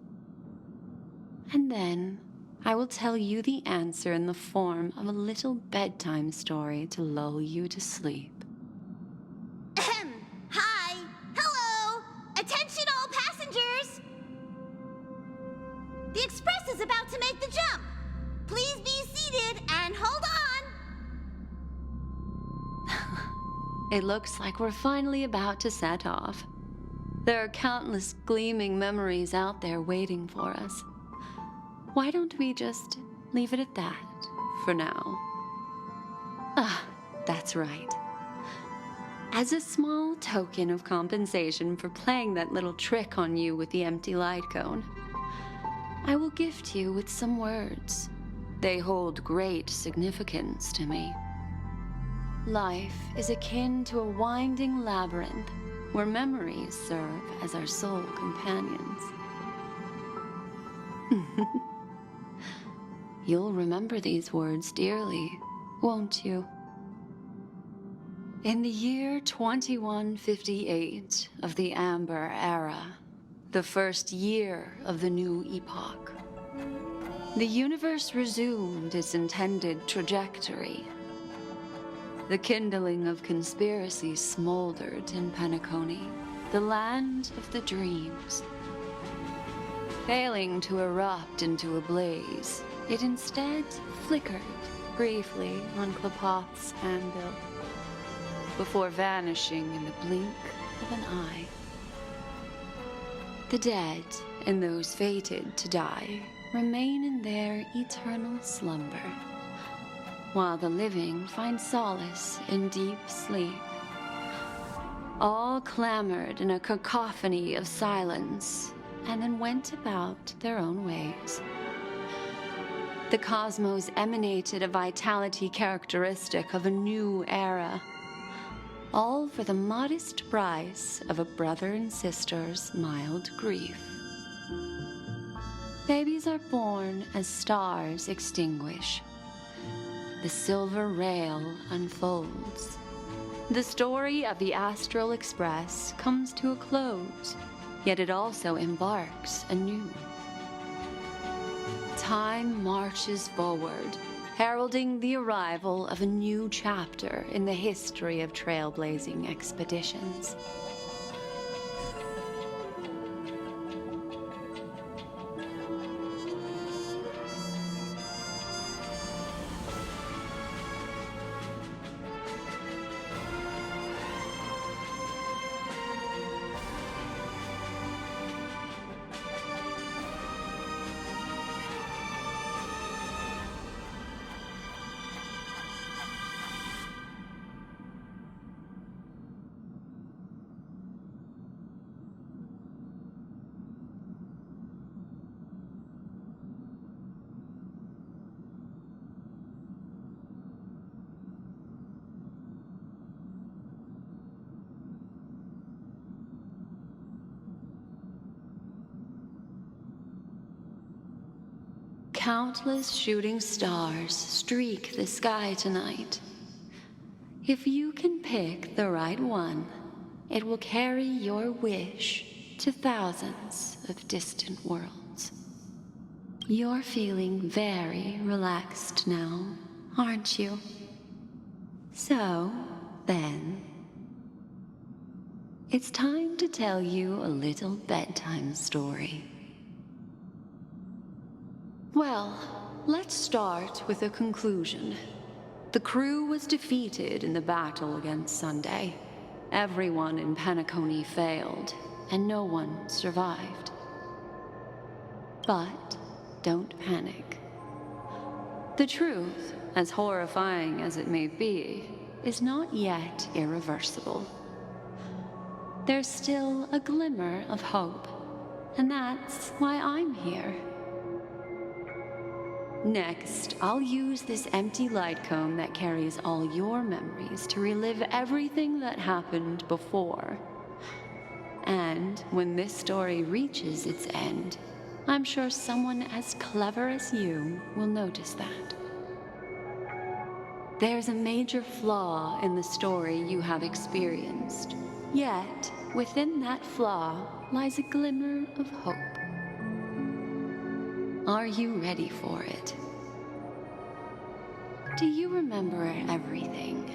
And then I will tell you the answer in the form of a little bedtime story to lull you to sleep.
Ahem. Hi. Hello. Attention all passengers. The express is about to make the jump. Please be seated and hold on.
It looks like we're finally about to set off. There are countless gleaming memories out there waiting for us. Why don't we just leave it at that for now? Ah, that's right. As a small token of compensation for playing that little trick on you with the empty light cone, I will gift you with some words. They hold great significance to me. Life is akin to a winding labyrinth where memories serve as our sole companions. You'll remember these words dearly, won't you? In the year 2158 of the Amber Era, the first year of the new epoch, the universe resumed its intended trajectory. The kindling of conspiracy smoldered in Penacony, the land of the dreams. Failing to erupt into a blaze, it instead flickered briefly on Klapoth's anvil, before vanishing in the blink of an eye. The dead and those fated to die remain in their eternal slumber, while the living find solace in deep sleep. All clamored in a cacophony of silence, and then went about their own ways. The cosmos emanated a vitality characteristic of a new era, all for the modest price of a brother and sister's mild grief. Babies are born as stars extinguish. The silver rail unfolds. The story of the Astral Express comes to a close, yet it also embarks anew. Time marches forward, heralding the arrival of a new chapter in the history of trailblazing expeditions. Countless shooting stars streak the sky tonight. If you can pick the right one, it will carry your wish to thousands of distant worlds. You're feeling very relaxed now, aren't you? So, then, it's time to tell you a little bedtime story. Well, let's start with a conclusion. The crew was defeated in the battle against Sunday. Everyone in Penacony failed, and no one survived. But don't panic. The truth, as horrifying as it may be, is not yet irreversible. There's still a glimmer of hope, and that's why I'm here. Next, I'll use this empty light cone that carries all your memories to relive everything that happened before. And when this story reaches its end, I'm sure someone as clever as you will notice that. There's a major flaw in the story you have experienced, yet within that flaw lies a glimmer of hope. Are you ready for it? Do you remember everything?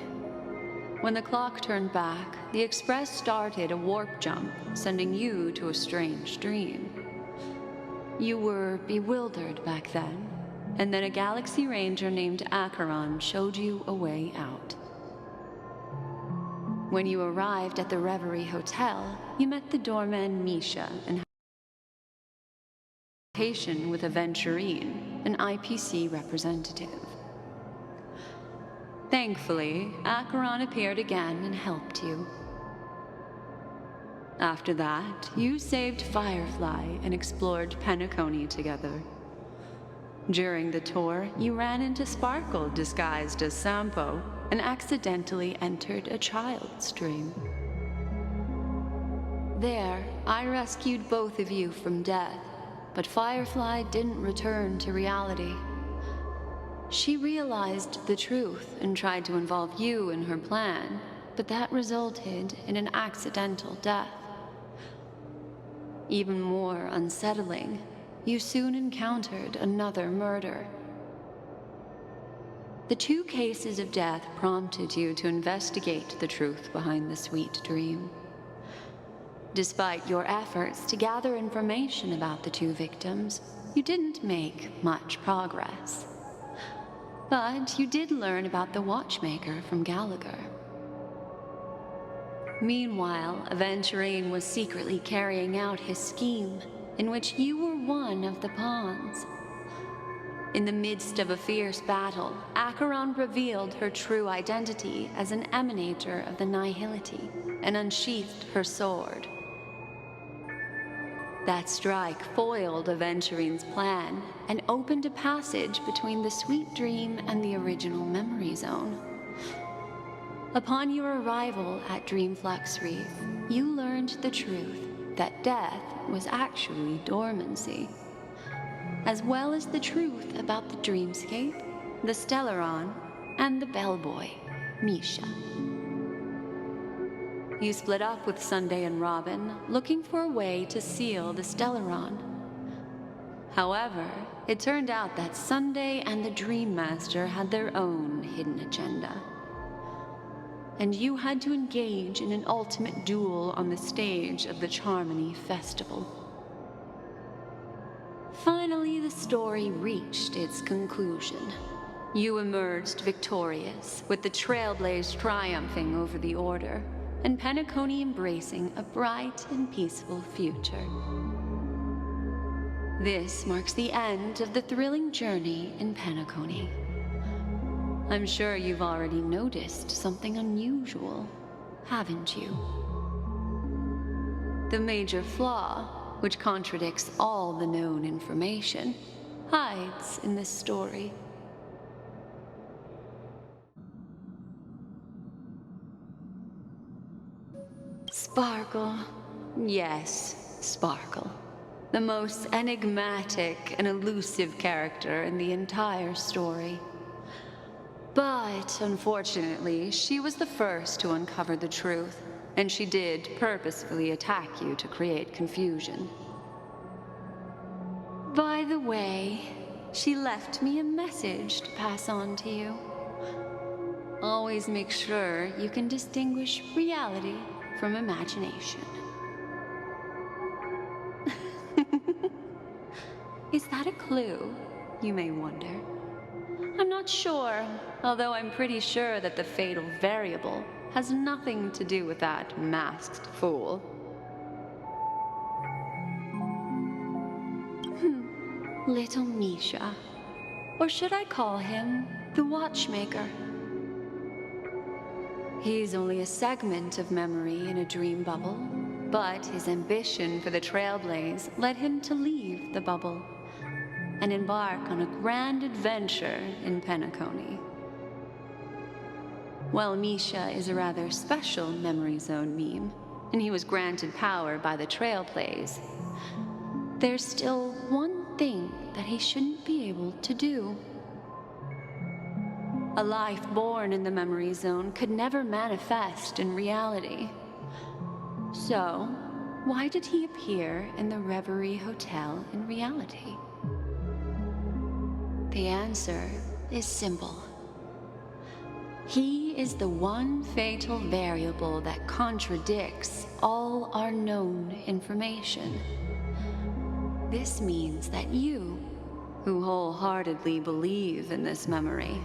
When the clock turned back, the Express started a warp jump, sending you to a strange dream. You were bewildered back then, and then a Galaxy Ranger named Acheron showed you a way out. When you arrived at the Reverie Hotel, you met the doorman Misha and had a conversation with Aventurine, an IPC representative. Thankfully, Acheron appeared again and helped you. After that, you saved Firefly and explored Penacony together. During the tour, you ran into Sparkle disguised as Sampo and accidentally entered a child's dream. There, I rescued both of you from death, but Firefly didn't return to reality. She realized the truth and tried to involve you in her plan, but that resulted in an accidental death. Even more unsettling, you soon encountered another murder. The 2 cases of death prompted you to investigate the truth behind the sweet dream. Despite your efforts to gather information about the 2 victims, you didn't make much progress. But you did learn about the watchmaker from Gallagher. Meanwhile, Aventurine was secretly carrying out his scheme, in which you were one of the pawns. In the midst of a fierce battle, Acheron revealed her true identity as an emanator of the Nihility and unsheathed her sword. That strike foiled Aventurine's plan and opened a passage between the sweet dream and the original memory zone. Upon your arrival at Dreamflux Reef, you learned the truth that death was actually dormancy, as well as the truth about the dreamscape, the Stellaron, and the bellboy, Misha. You split up with Sunday and Robin, looking for a way to seal the Stellaron. However, it turned out that Sunday and the Dream Master had their own hidden agenda. And you had to engage in an ultimate duel on the stage of the Charmony Festival. Finally, the story reached its conclusion. You emerged victorious, with the Trailblaze triumphing over the Order, and Penacony embracing a bright and peaceful future. This marks the end of the thrilling journey in Penacony. I'm sure you've already noticed something unusual, haven't you? The major flaw, which contradicts all the known information, hides in this story. Sparkle. Yes, Sparkle. The most enigmatic and elusive character in the entire story. But, unfortunately, she was the first to uncover the truth, and she did purposefully attack you to create confusion. By the way, she left me a message to pass on to you. Always make sure you can distinguish reality from imagination. Is that a clue? you may wonder. I'm not sure, although I'm pretty sure that the fatal variable has nothing to do with that masked fool. Little Misha. Or should I call him the Watchmaker? He's only a segment of memory in a dream bubble, but his ambition for the Trailblaze led him to leave the bubble and embark on a grand adventure in Penacony. While Misha is a rather special memory zone meme, and he was granted power by the Trailblaze, there's still one thing that he shouldn't be able to do. A life born in the memory zone could never manifest in reality. So, why did he appear in the Reverie Hotel in reality? The answer is simple. He is the one fatal variable that contradicts all our known information. This means that you, who wholeheartedly believe in this memory,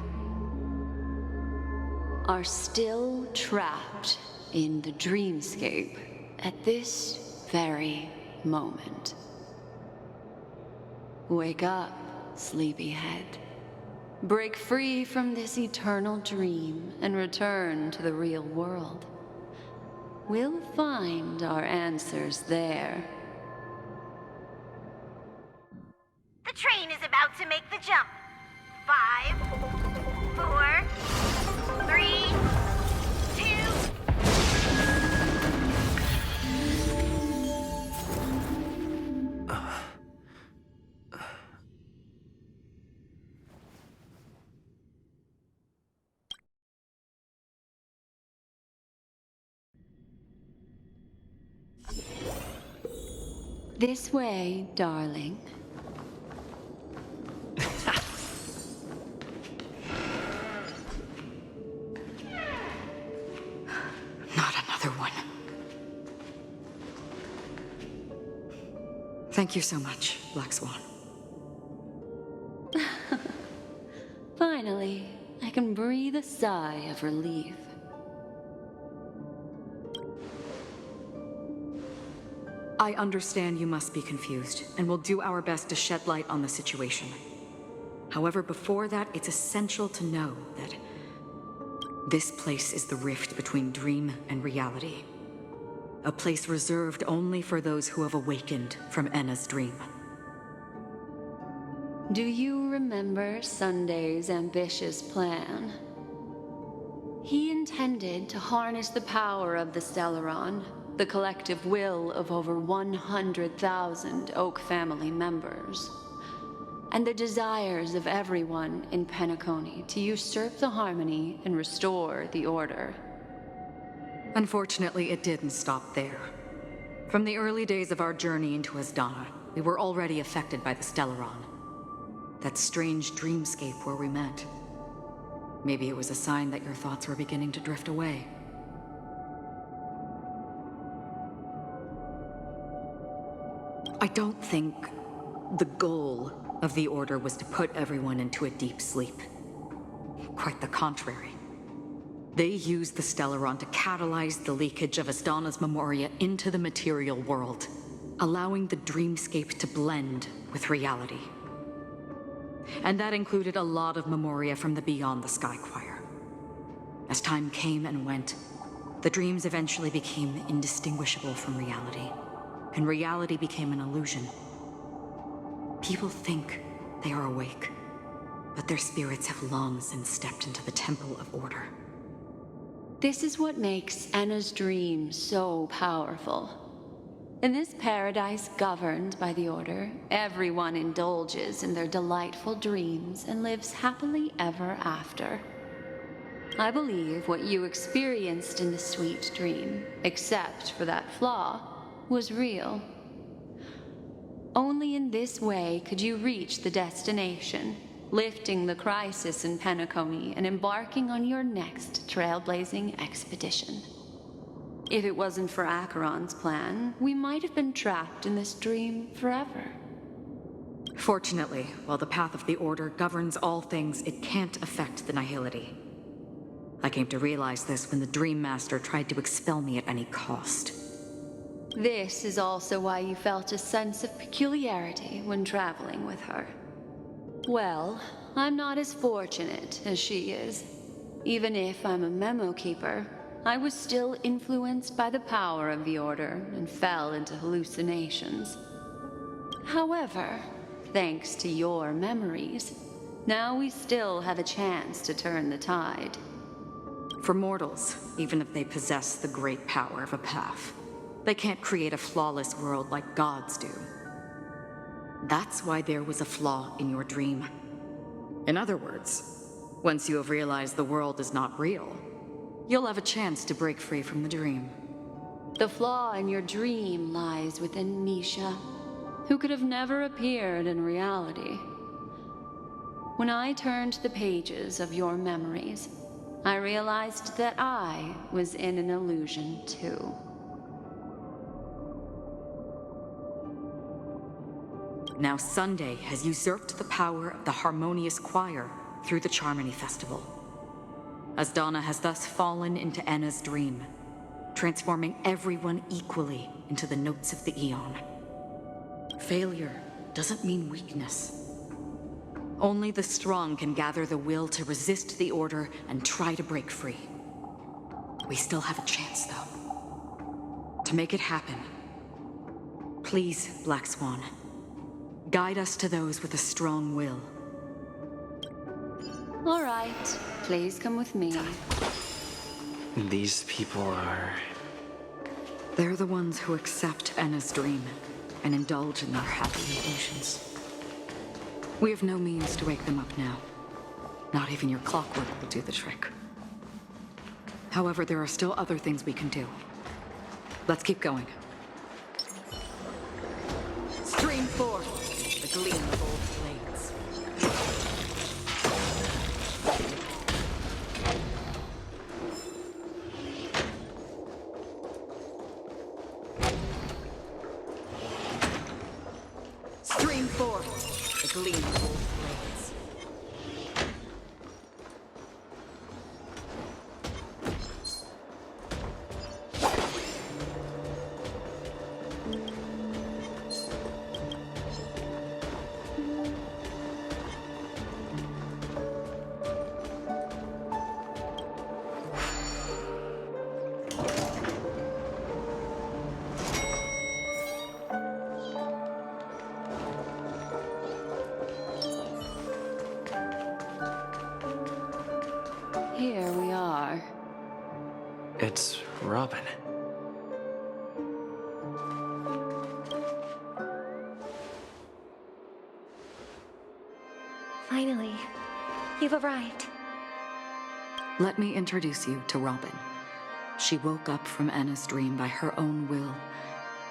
are still trapped in the dreamscape at this very moment. Wake up, sleepyhead. Break free from this eternal dream and return to the real world. We'll find our answers there.
The train is about to make the jump. 5, 4, 3, 2...
This way, darling.
Not another one. Thank you so much, Black Swan.
Finally, I can breathe a sigh of relief.
I understand you must be confused, and will do our best to shed light on the situation. However, before that, it's essential to know that this place is the rift between dream and reality. A place reserved only for those who have awakened from Enna's dream.
Do you remember Sunday's ambitious plan? He intended to harness the power of the Stellaron, the collective will of over 100,000 Oak family members, and the desires of everyone in Penacony to usurp the harmony and restore the order.
Unfortunately, it didn't stop there. From the early days of our journey into Asdana, we were already affected by the Stellaron. That strange dreamscape where we met. Maybe it was a sign that your thoughts were beginning to drift away. I don't think the goal of the Order was to put everyone into a deep sleep. Quite the contrary. They used the Stellaron to catalyze the leakage of Asdana's memoria into the material world, allowing the dreamscape to blend with reality. And that included a lot of memoria from the Beyond the Sky Choir. As time came and went, the dreams eventually became indistinguishable from reality, and reality became an illusion. People think they are awake, but their spirits have long since stepped into the Temple of Order.
This is what makes Enna's dream so powerful. In this paradise governed by the Order, everyone indulges in their delightful dreams and lives happily ever after. I believe what you experienced in the sweet dream, except for that flaw, was real. Only in this way could you reach the destination, lifting the crisis in Penacony and embarking on your next trailblazing expedition. If it wasn't for Acheron's plan, we might have been trapped in this dream forever.
Fortunately, while the path of the Order governs all things, it can't affect the Nihility. I came to realize this when the Dream Master tried to expel me at any cost.
This is also why you felt a sense of peculiarity when traveling with her. Well, I'm not as fortunate as she is. Even if I'm a memo keeper, I was still influenced by the power of the Order and fell into hallucinations. However, thanks to your memories, now we still have a chance to turn the tide.
For mortals, even if they possess the great power of a path, they can't create a flawless world like gods do. That's why there was a flaw in your dream. In other words, once you have realized the world is not real, you'll have a chance to break free from the dream.
The flaw in your dream lies within Misha, who could have never appeared in reality. When I turned the pages of your memories, I realized that I was in an illusion too.
Now Sunday has usurped the power of the Harmonious Choir through the Charmony Festival. Asdana has thus fallen into Anna's dream, transforming everyone equally into the notes of the Eon. Failure doesn't mean weakness. Only the strong can gather the will to resist the Order and try to break free. We still have a chance, though. To make it happen, please, Black Swan, guide us to those with a strong will.
All right, please come with me.
These people are...
They're the ones who accept Anna's dream and indulge in their happy illusions. We have no means to wake them up now. Not even your clockwork will do the trick. However, there are still other things we can do. Let's keep going. Stream forth the gleam of old blades. Stream forth the gleam of old blades.
Here we are.
It's Robin.
Finally, you've arrived.
Let me introduce you to Robin. She woke up from Anna's dream by her own will,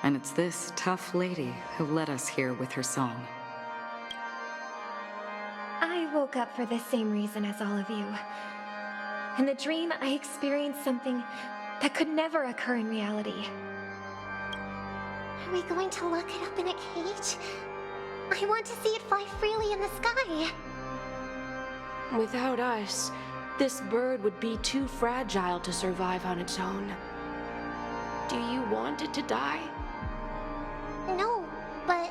and it's this tough lady who led us here with her song.
I woke up for the same reason as all of you. In the dream, I experienced something that could never occur in reality.
Are we going to lock it up in a cage? I want to see it fly freely in the sky.
Without us, this bird would be too fragile to survive on its own. Do you want it to die?
No, but...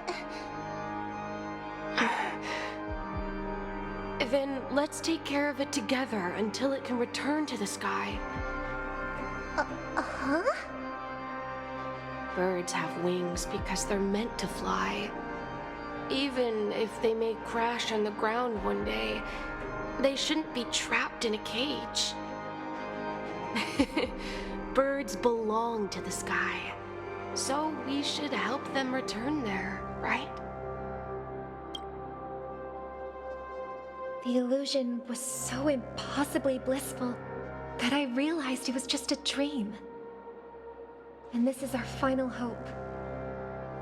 Then let's take care of it together until it can return to the sky.
Huh?
Birds have wings because they're meant to fly. Even if they may crash on the ground one day, they shouldn't be trapped in a cage. Birds belong to the sky, so we should help them return there, right?
The illusion was so impossibly blissful that I realized it was just a dream. And this is our final hope.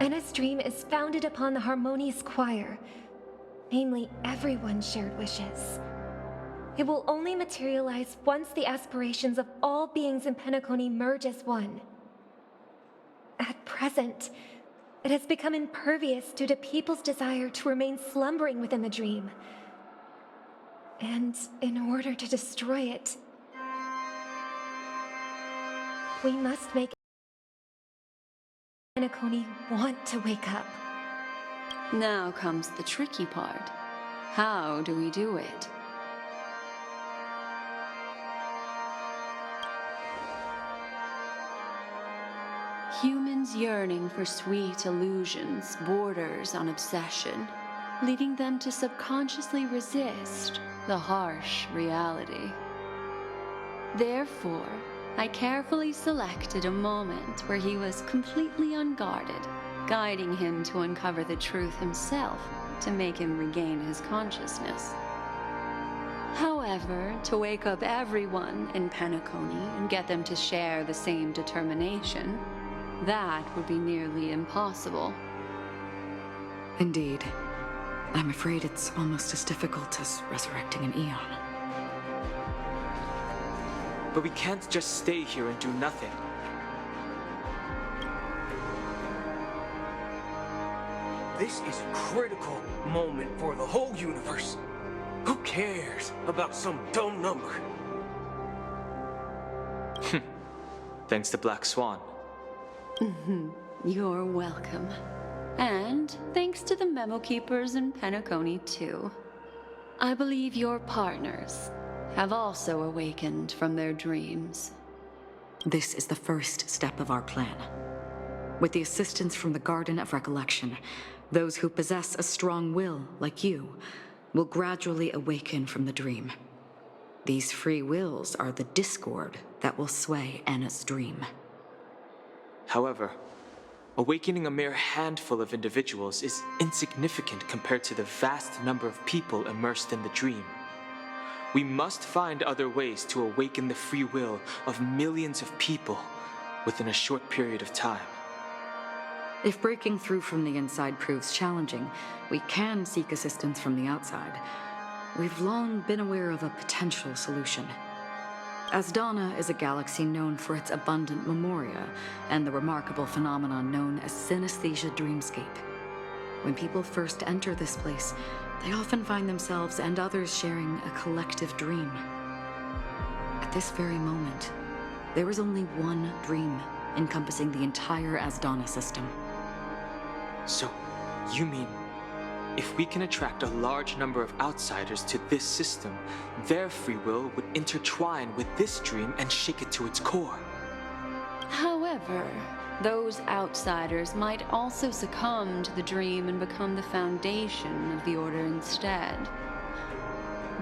Anna's dream is founded upon the Harmonious Choir, namely everyone's shared wishes. It will only materialize once the aspirations of all beings in Penacony merge as one. At present, It has become impervious due to people's desire to remain slumbering within the dream. And in order to destroy it, we must make Penacony want to wake up.
Now comes the tricky part. How do we do it? Humans yearning for sweet illusions borders on obsession, leading them to subconsciously resist the harsh reality. Therefore, I carefully selected a moment where he was completely unguarded, guiding him to uncover the truth himself to make him regain his consciousness. However, to wake up everyone in Penacony and get them to share the same determination, that would be nearly impossible.
Indeed. I'm afraid it's almost as difficult as resurrecting an Eon.
But we can't just stay here and do nothing.
This is a critical moment for the whole universe. Who cares about some dumb number?
Thanks to Black Swan.
You're welcome. And thanks to the Memo Keepers in Penacony, too. I believe your partners have also awakened from their dreams.
This is the first step of our plan. With the assistance from the Garden of Recollection, those who possess a strong will, like you, will gradually awaken from the dream. These free wills are the discord that will sway Anna's dream.
However, awakening a mere handful of individuals is insignificant compared to the vast number of people immersed in the dream. We must find other ways to awaken the free will of millions of people within a short period of time.
If breaking through from the inside proves challenging, we can seek assistance from the outside. We've long been aware of a potential solution. Asdana is a galaxy known for its abundant memoria and the remarkable phenomenon known as synesthesia dreamscape. When people first enter this place, they often find themselves and others sharing a collective dream. At this very moment, there is only one dream encompassing the entire Asdana system.
So, you mean, if we can attract a large number of outsiders to this system, their free will would intertwine with this dream and shake it to its core.
However, those outsiders might also succumb to the dream and become the foundation of the Order instead.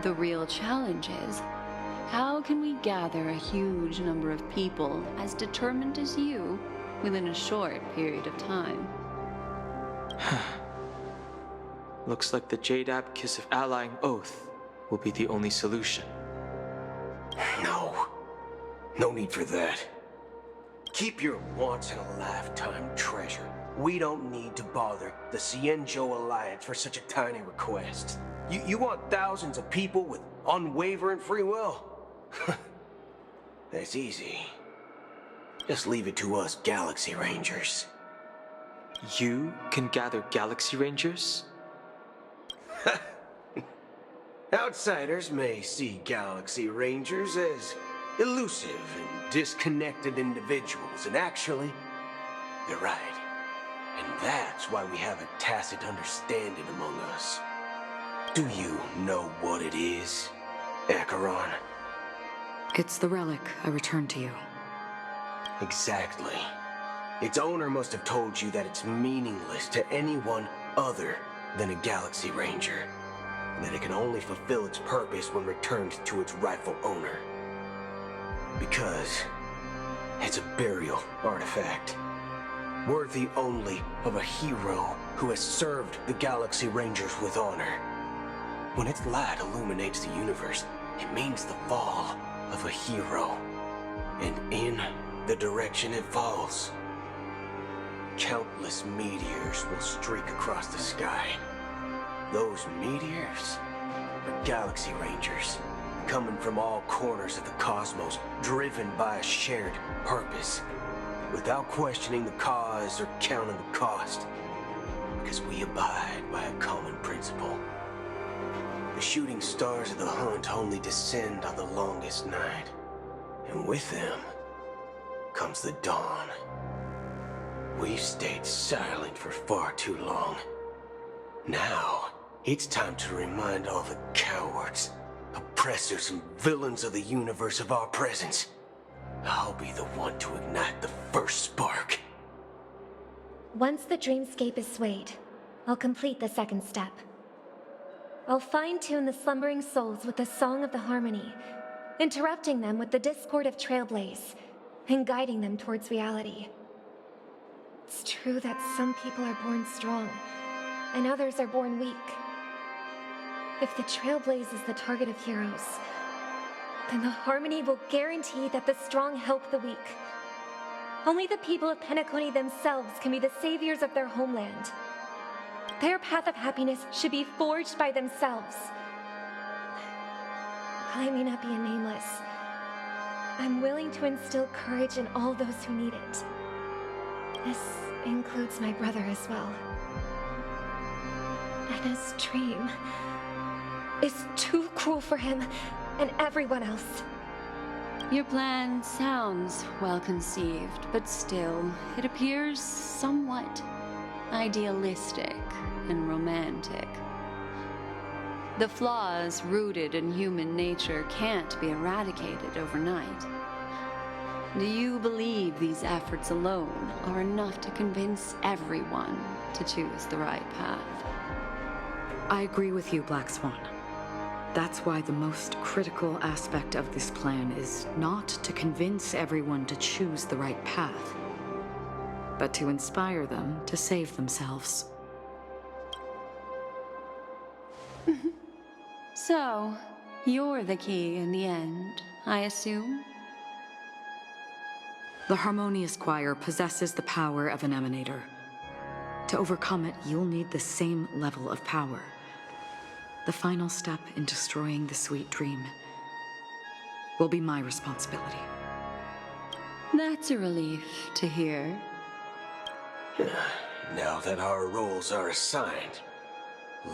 The real challenge is, how can we gather a huge number of people as determined as you within a short period of time?
Looks like the Jadab Kiss of Allying Oath will be the only solution.
No need for that. Keep your once-in-a-lifetime treasure. We don't need to bother the Cienjo Alliance for such a tiny request. You want thousands of people with unwavering free will? That's easy. Just leave it to us Galaxy Rangers.
You can gather Galaxy Rangers?
Outsiders may see Galaxy Rangers as elusive and disconnected individuals, and actually, they're right. And that's why we have a tacit understanding among us. Do you know what it is, Acheron?
It's the relic I returned to you.
Exactly. Its owner must have told you that it's meaningless to anyone other than a Galaxy Ranger, and that it can only fulfill its purpose when returned to its rightful owner. Because it's a burial artifact, worthy only of a hero who has served the Galaxy Rangers with honor. When its light illuminates the universe, it means the fall of a hero. And in the direction it falls, countless meteors will streak across the sky. Those meteors are Galaxy Rangers, coming from all corners of the cosmos, driven by a shared purpose. without questioning the cause or counting the cost. Because we abide by a common principle. The shooting stars of the hunt only descend on the longest night. And with them comes the dawn. We've stayed silent for far too long. Now, it's time to remind all the cowards, oppressors, and villains of the universe of our presence. I'll be the one to ignite the first spark.
Once the dreamscape is swayed, I'll complete the second step. I'll fine-tune the slumbering souls with the Song of the Harmony, interrupting them with the discord of Trailblaze, and guiding them towards reality. It's true that some people are born strong, and others are born weak. If the Trailblaze is the target of heroes, then the Harmony will guarantee that the strong help the weak. Only the people of Penacony themselves can be the saviors of their homeland. Their path of happiness should be forged by themselves. While I may not be a nameless, I'm willing to instill courage in all those who need it. This includes my brother as well. And his dream is too cruel for him and everyone else.
Your plan sounds well conceived, but still, it appears somewhat idealistic and romantic. The flaws rooted in human nature can't be eradicated overnight. Do you believe these efforts alone are enough to convince everyone to choose the right path?
I agree with you, Black Swan. That's why the most critical aspect of this plan is not to convince everyone to choose the right path, but to inspire them to save themselves.
So, you're the key in the end, I assume?
The Harmonious Choir possesses the power of an emanator. To overcome it, you'll need the same level of power. The final step in destroying the sweet dream will be my responsibility.
That's a relief to hear.
Now that our roles are assigned,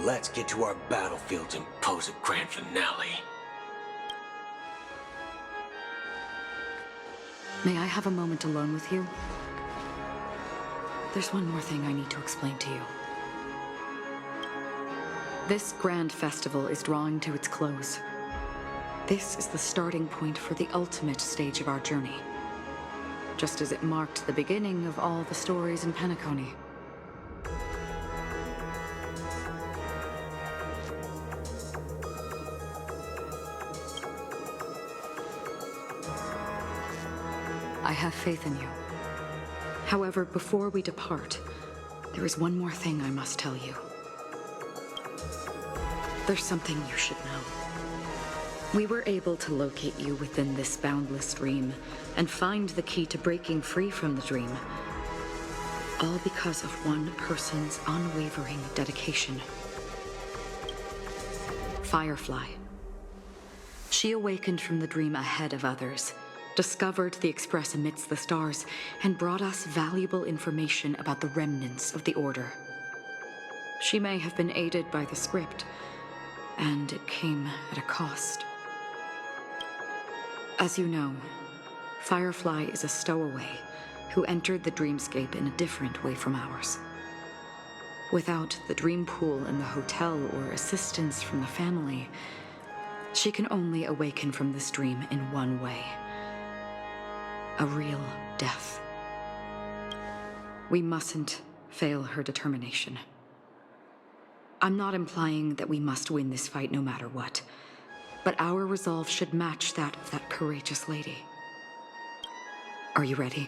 let's get to our battlefields and pose a grand finale.
May I have a moment alone with you? There's one more thing I need to explain to you. This grand festival is drawing to its close. This is the starting point for the ultimate stage of our journey, just as it marked the beginning of all the stories in Penacony. I have faith in you. However, before we depart, there is one more thing I must tell you. There's something you should know. We were able to locate you within this boundless dream and find the key to breaking free from the dream. All because of one person's unwavering dedication. Firefly. She awakened from the dream ahead of others, discovered the Express amidst the stars, and brought us valuable information about the remnants of the Order. She may have been aided by the script, and it came at a cost. As you know, Firefly is a stowaway who entered the dreamscape in a different way from ours. Without the dream pool in the hotel or assistance from the family, she can only awaken from this dream in one way: a real death. We mustn't fail her determination. I'm not implying that we must win this fight no matter what, but our resolve should match that of that courageous lady. Are you ready?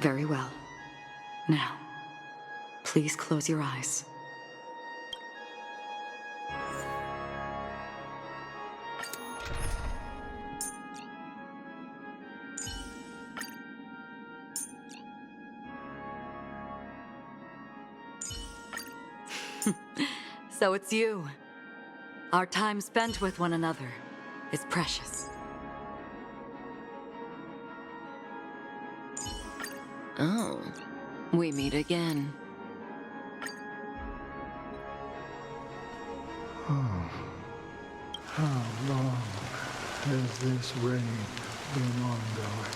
Very well. Now, please close your eyes. So it's you. Our time spent with one another is precious.
Oh, we meet again.
Oh, how long has this reign been ongoing?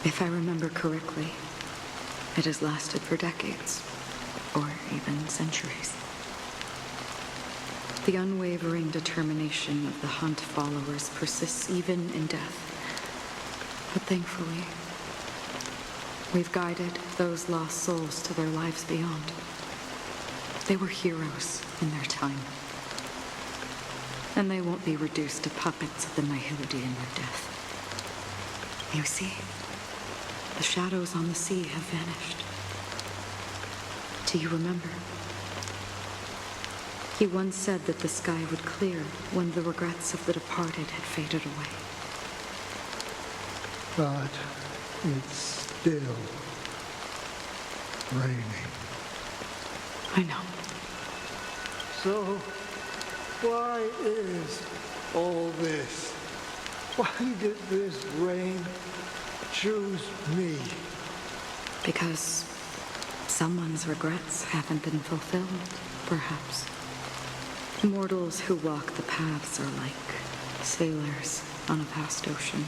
If I remember correctly, it has lasted for decades, or even centuries. The unwavering determination of the Hunt followers persists even in death. But thankfully, we've guided those lost souls to their lives beyond. They were heroes in their time. And they won't be reduced to puppets of the Nihility in their death. You see, the shadows on the sea have vanished. Do you remember? He once said that the sky would clear when the regrets of the departed had faded away.
But it's still raining.
I know.
So, why is all this? Why did this rain choose me?
Because someone's regrets haven't been fulfilled, perhaps. Mortals who walk the paths are like sailors on a vast ocean,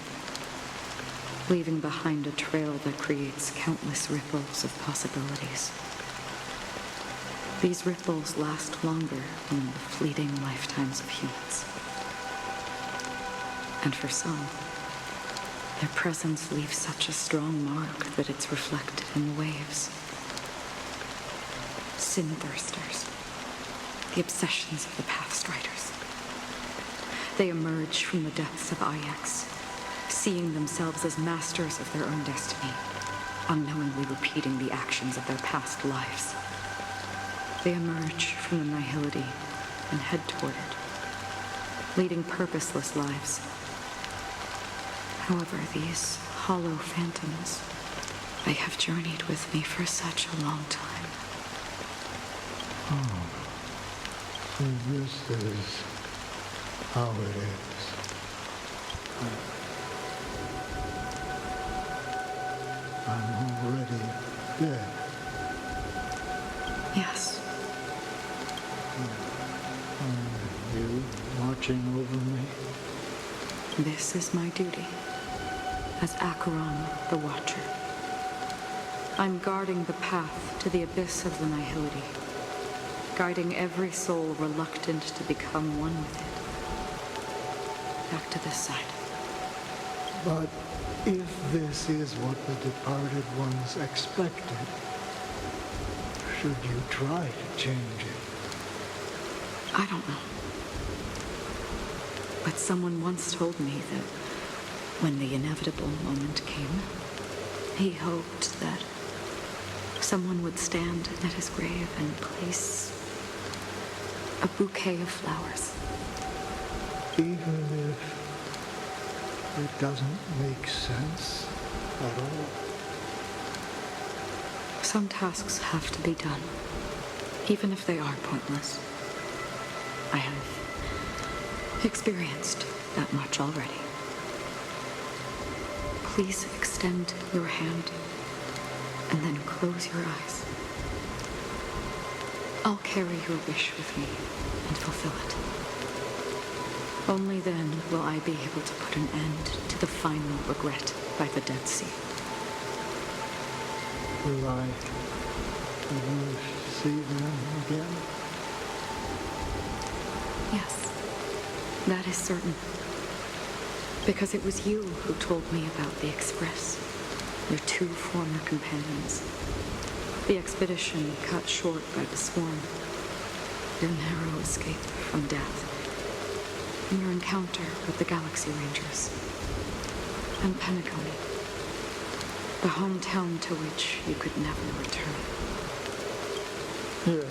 leaving behind a trail that creates countless ripples of possibilities. These ripples last longer than the fleeting lifetimes of humans. And for some, their presence leaves such a strong mark that it's reflected in the waves. Sin-thirsters, the obsessions of the Pathstriders. They emerge from the depths of Ix, seeing themselves as masters of their own destiny, unknowingly repeating the actions of their past lives. They emerge from the Nihility and head toward it, leading purposeless lives. However, these hollow phantoms, they have journeyed with me for such a long time.
Oh, so this is how it is. I'm already dead.
Yes.
Are you watching over me?
This is my duty as Acheron the Watcher. I'm guarding the path to the abyss of the Nihility, guiding every soul reluctant to become one with it. Back to this side.
But if this is what the departed ones expected, should you try to change it?
I don't know. But someone once told me that when the inevitable moment came, he hoped that someone would stand at his grave and place a bouquet of flowers.
Even if it doesn't make sense at all?
Some tasks have to be done, even if they are pointless. I have experienced that much already. Please extend your hand and then close your eyes. I'll carry your wish with me and fulfill it. Only then will I be able to put an end to the final regret by the Dead Sea.
Will I ever see them again?
Yes, that is certain. Because it was you who told me about the Express, your two former companions. The expedition cut short by the swarm, your narrow escape from death, and your encounter with the Galaxy Rangers, and Penacony, the hometown to which you could never return.
Yeah.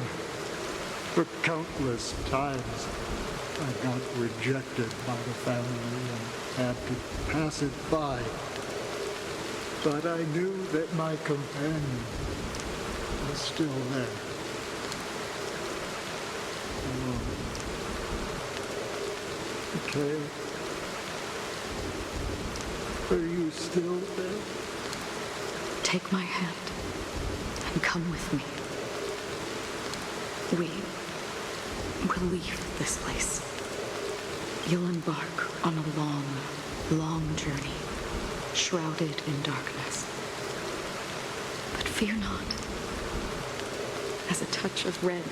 For countless times, I got rejected by the family and had to pass it by. But I knew that my companion was still there. Alone. Mikhail? Are you still there?
Take my hand and come with me. We will leave this place. You'll embark on a long, long journey, shrouded in darkness. But fear not, as a touch of red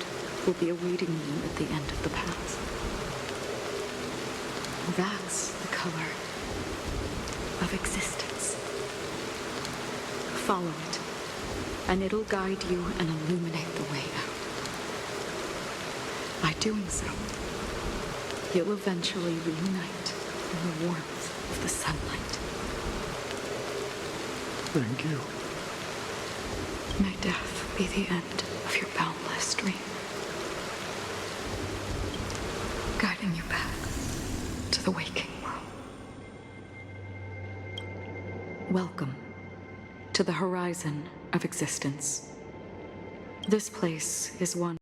will be awaiting you at the end of the path. That's the color of existence. Follow it, and it'll guide you and illuminate the way out. By doing so, you'll eventually reunite in the warmth of the sunlight.
Thank you.
May death be the end of your boundless dream, guiding you back to the waking world. Welcome to the horizon of existence. This place is one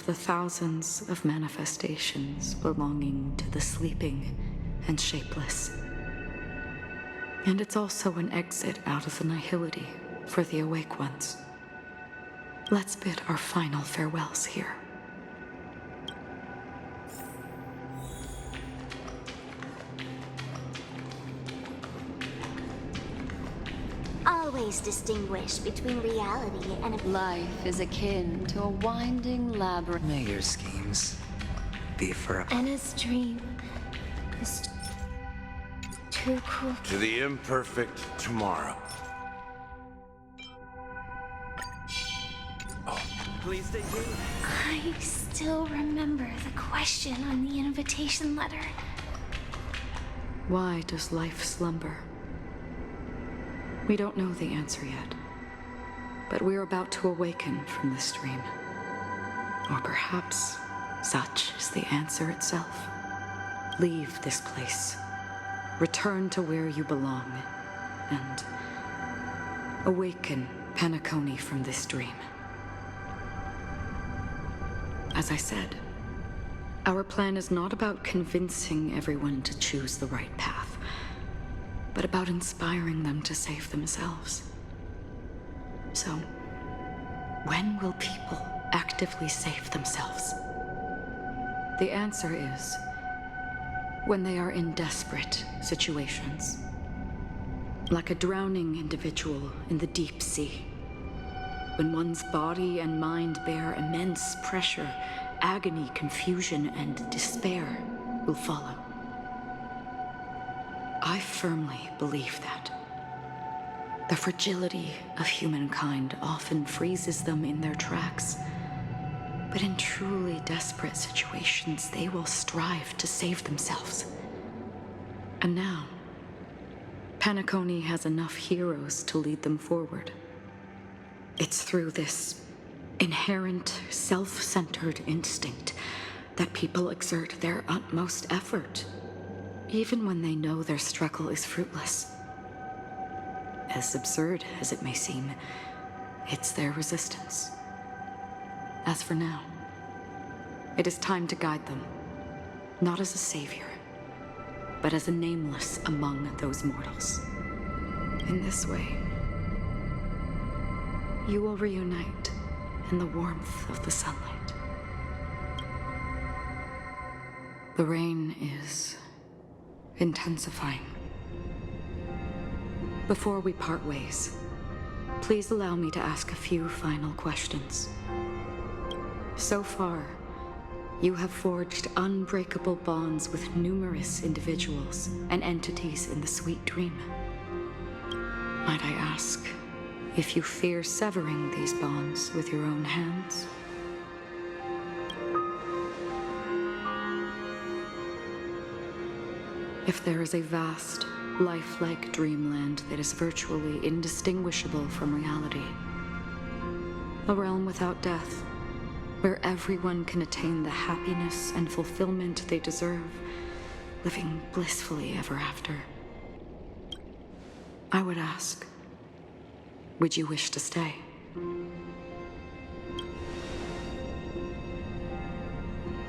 of the thousands of manifestations belonging to the sleeping and shapeless. And it's also an exit out of the nihility for the awake ones. Let's bid our final farewells here.
Always distinguish between reality and
life is akin to a winding labyrinth.
May your schemes be for
And his dream is too cool.
To the imperfect tomorrow.
Please stay tuned.
I still remember the question on the invitation letter.
Why does life slumber? We don't know the answer yet, but we're about to awaken from this dream. Or perhaps such is the answer itself. Leave this place, return to where you belong, and awaken Penacony from this dream. As I said, our plan is not about convincing everyone to choose the right path, but about inspiring them to save themselves. So, when will people actively save themselves? The answer is when they are in desperate situations. Like a drowning individual in the deep sea. When one's body and mind bear immense pressure, agony, confusion, and despair will follow. I firmly believe that. The fragility of humankind often freezes them in their tracks. But in truly desperate situations, they will strive to save themselves. And now, Penacony has enough heroes to lead them forward. It's through this inherent, self-centered instinct that people exert their utmost effort, even when they know their struggle is fruitless. As absurd as it may seem, it's their resistance. As for now, it is time to guide them, not as a savior, but as a nameless among those mortals. In this way, you will reunite in the warmth of the sunlight. The rain is intensifying. Before we part ways, please allow me to ask a few final questions. So far, you have forged unbreakable bonds with numerous individuals and entities in the sweet dream. Might I ask if you fear severing these bonds with your own hands? If there is a vast, lifelike dreamland that is virtually indistinguishable from reality, a realm without death, where everyone can attain the happiness and fulfillment they deserve, living blissfully ever after, I would ask, would you wish to stay?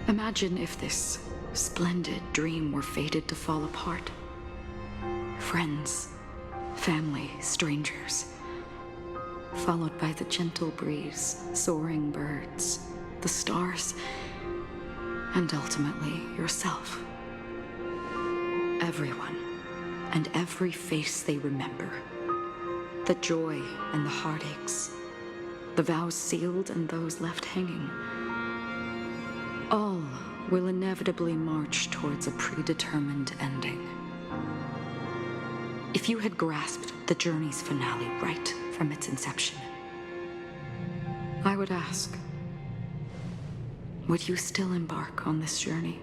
Imagine if this splendid dream were fated to fall apart. Friends, family, strangers, followed by the gentle breeze, soaring birds, the stars, and ultimately yourself. Everyone and every face they remember. The joy and the heartaches, the vows sealed and those left hanging. All will inevitably march towards a predetermined ending. If you had grasped the journey's finale right from its inception, I would ask, would you still embark on this journey?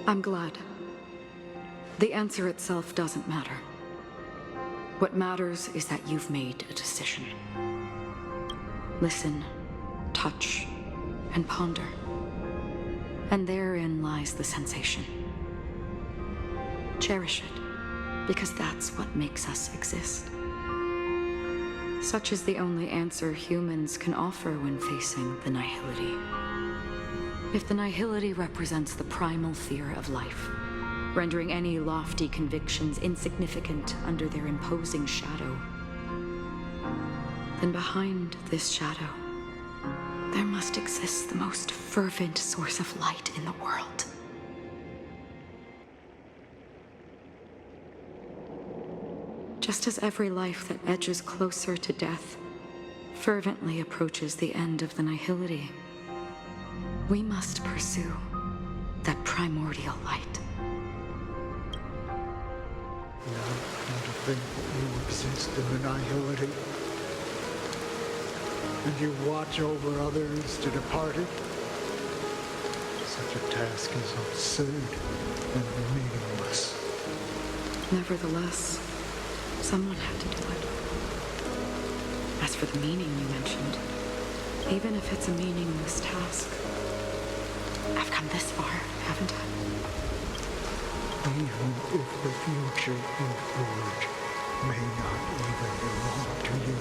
I'm glad. The answer itself doesn't matter. What matters is that you've made a decision. Listen, touch, and ponder. And therein lies the sensation. Cherish it, because that's what makes us exist. Such is the only answer humans can offer when facing the nihility. If the nihility represents the primal fear of life, rendering any lofty convictions insignificant under their imposing shadow, then behind this shadow, there must exist the most fervent source of light in the world. Just as every life that edges closer to death fervently approaches the end of the nihility, we must pursue that primordial light.
Now, come to think that you exist in the nihility, and you watch over others to depart it, such a task is absurd and meaningless.
Nevertheless, someone had to do it. As for the meaning you mentioned, even if it's a meaningless task, I've come this far, haven't I?
Even if the future in Converge may not even belong to you.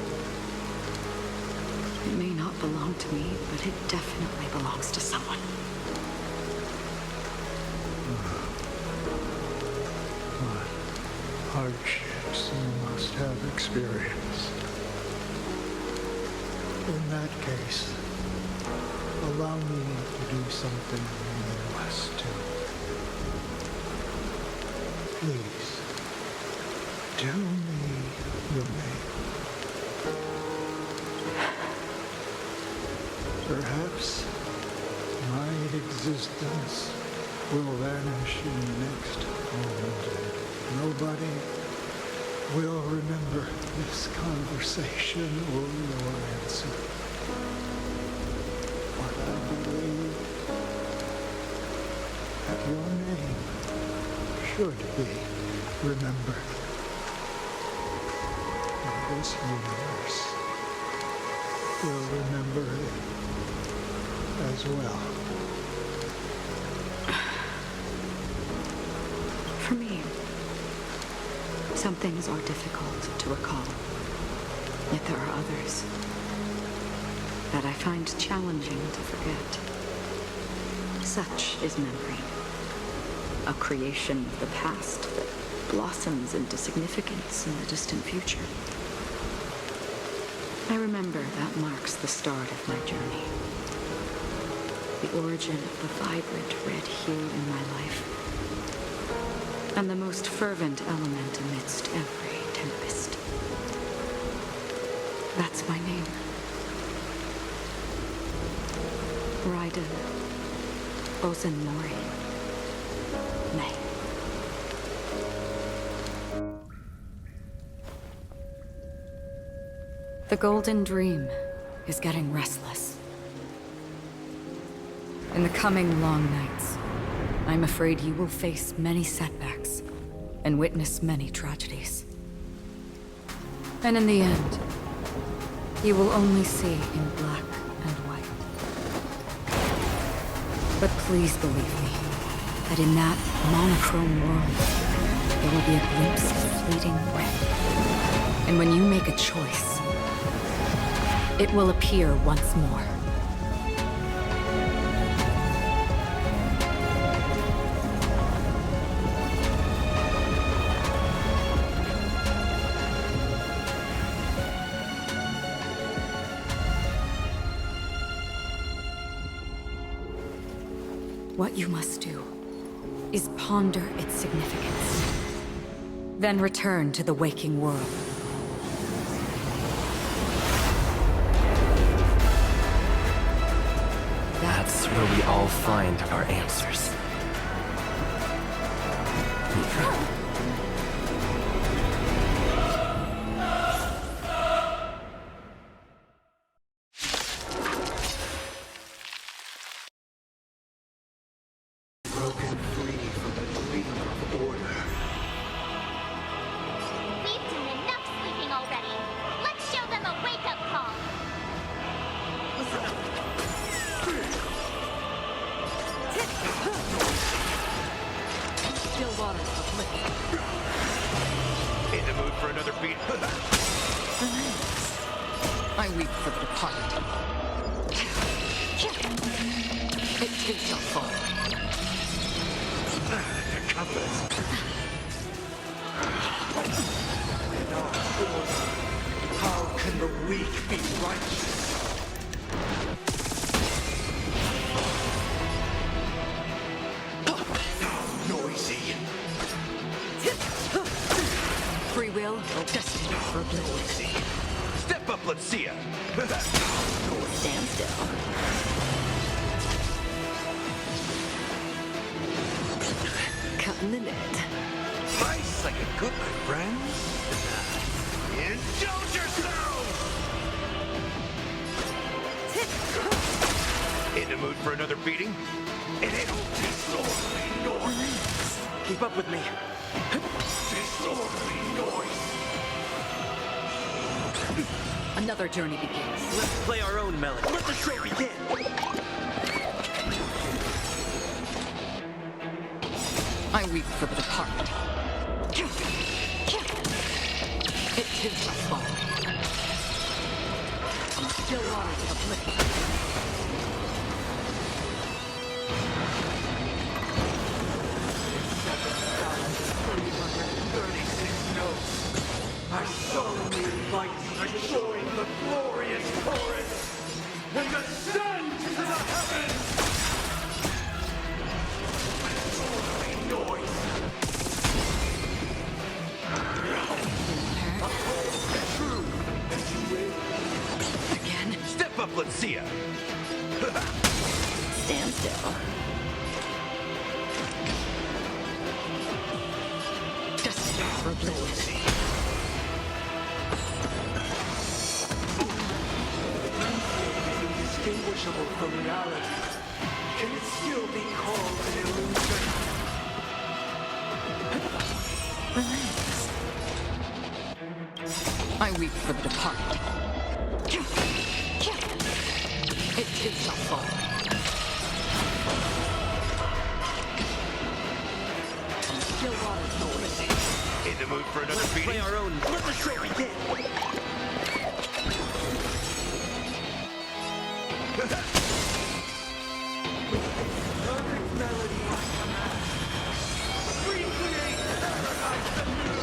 It may not belong to me, but it definitely belongs to someone.
What hardships you must have experienced. In that case, allow me to do something meaningless too. Please, tell me your name. Perhaps my existence will vanish in the next moment, and nobody will remember this conversation or your answer. But I believe that your name should be remembered. And this universe will remember it as well.
For me, some things are difficult to recall, yet there are others that I find challenging to forget. Such is memory, a creation of the past that blossoms into significance in the distant future. I remember that marks the start of my journey, the origin of the vibrant red hue in my life, and the most fervent element amidst every tempest. That's my name. Raiden Ozenmori May. The Golden Dream is getting restless. In the coming long nights, I'm afraid you will face many setbacks and witness many tragedies. And in the end, you will only see in black and white. But please believe me, that in that monochrome world, there will be a glimpse of fleeting red. And when you make a choice, it will appear once more. What you must do is ponder its significance, then return to the waking world.
That's where we all find our answers.
Broken free from the dream of order.
We've done enough sleeping already. Let's show them a wake-up call.
Still waters of liquid.
In the mood for another beat?
I weep for the departed. It too shall fall.
The compass. In our order, how can the weak be righteous? Noisy.
Free will, destiny for a
Noisy.
Step up, let's see ya.
Stand still. Cut in the net.
Nice like a good, my friend. Indulge yourself! In the mood for another beating?
Disorderly noise.
Keep up with me.
Disorderly noise.
Another journey begins.
Let's play our own melody. Let the show begin.
I weep for the departed. It too shall fall. On still waters of liquid.
I solemnly invite you to join the glorious chorus and ascend to the heavens! Disorderly noise! True, and you will.
Again.
Step up, let's see ya.
Stand still. Destiny for a blaze.
Indistinguishable from reality. Can it still be called an illusion?
Relax. I weep for the departed. It too shall fall. Still waters noise.
In the mood for another
Let's
beating?
play our own. Let the show begin.
Perfect melody I command. Recreate paradise anew.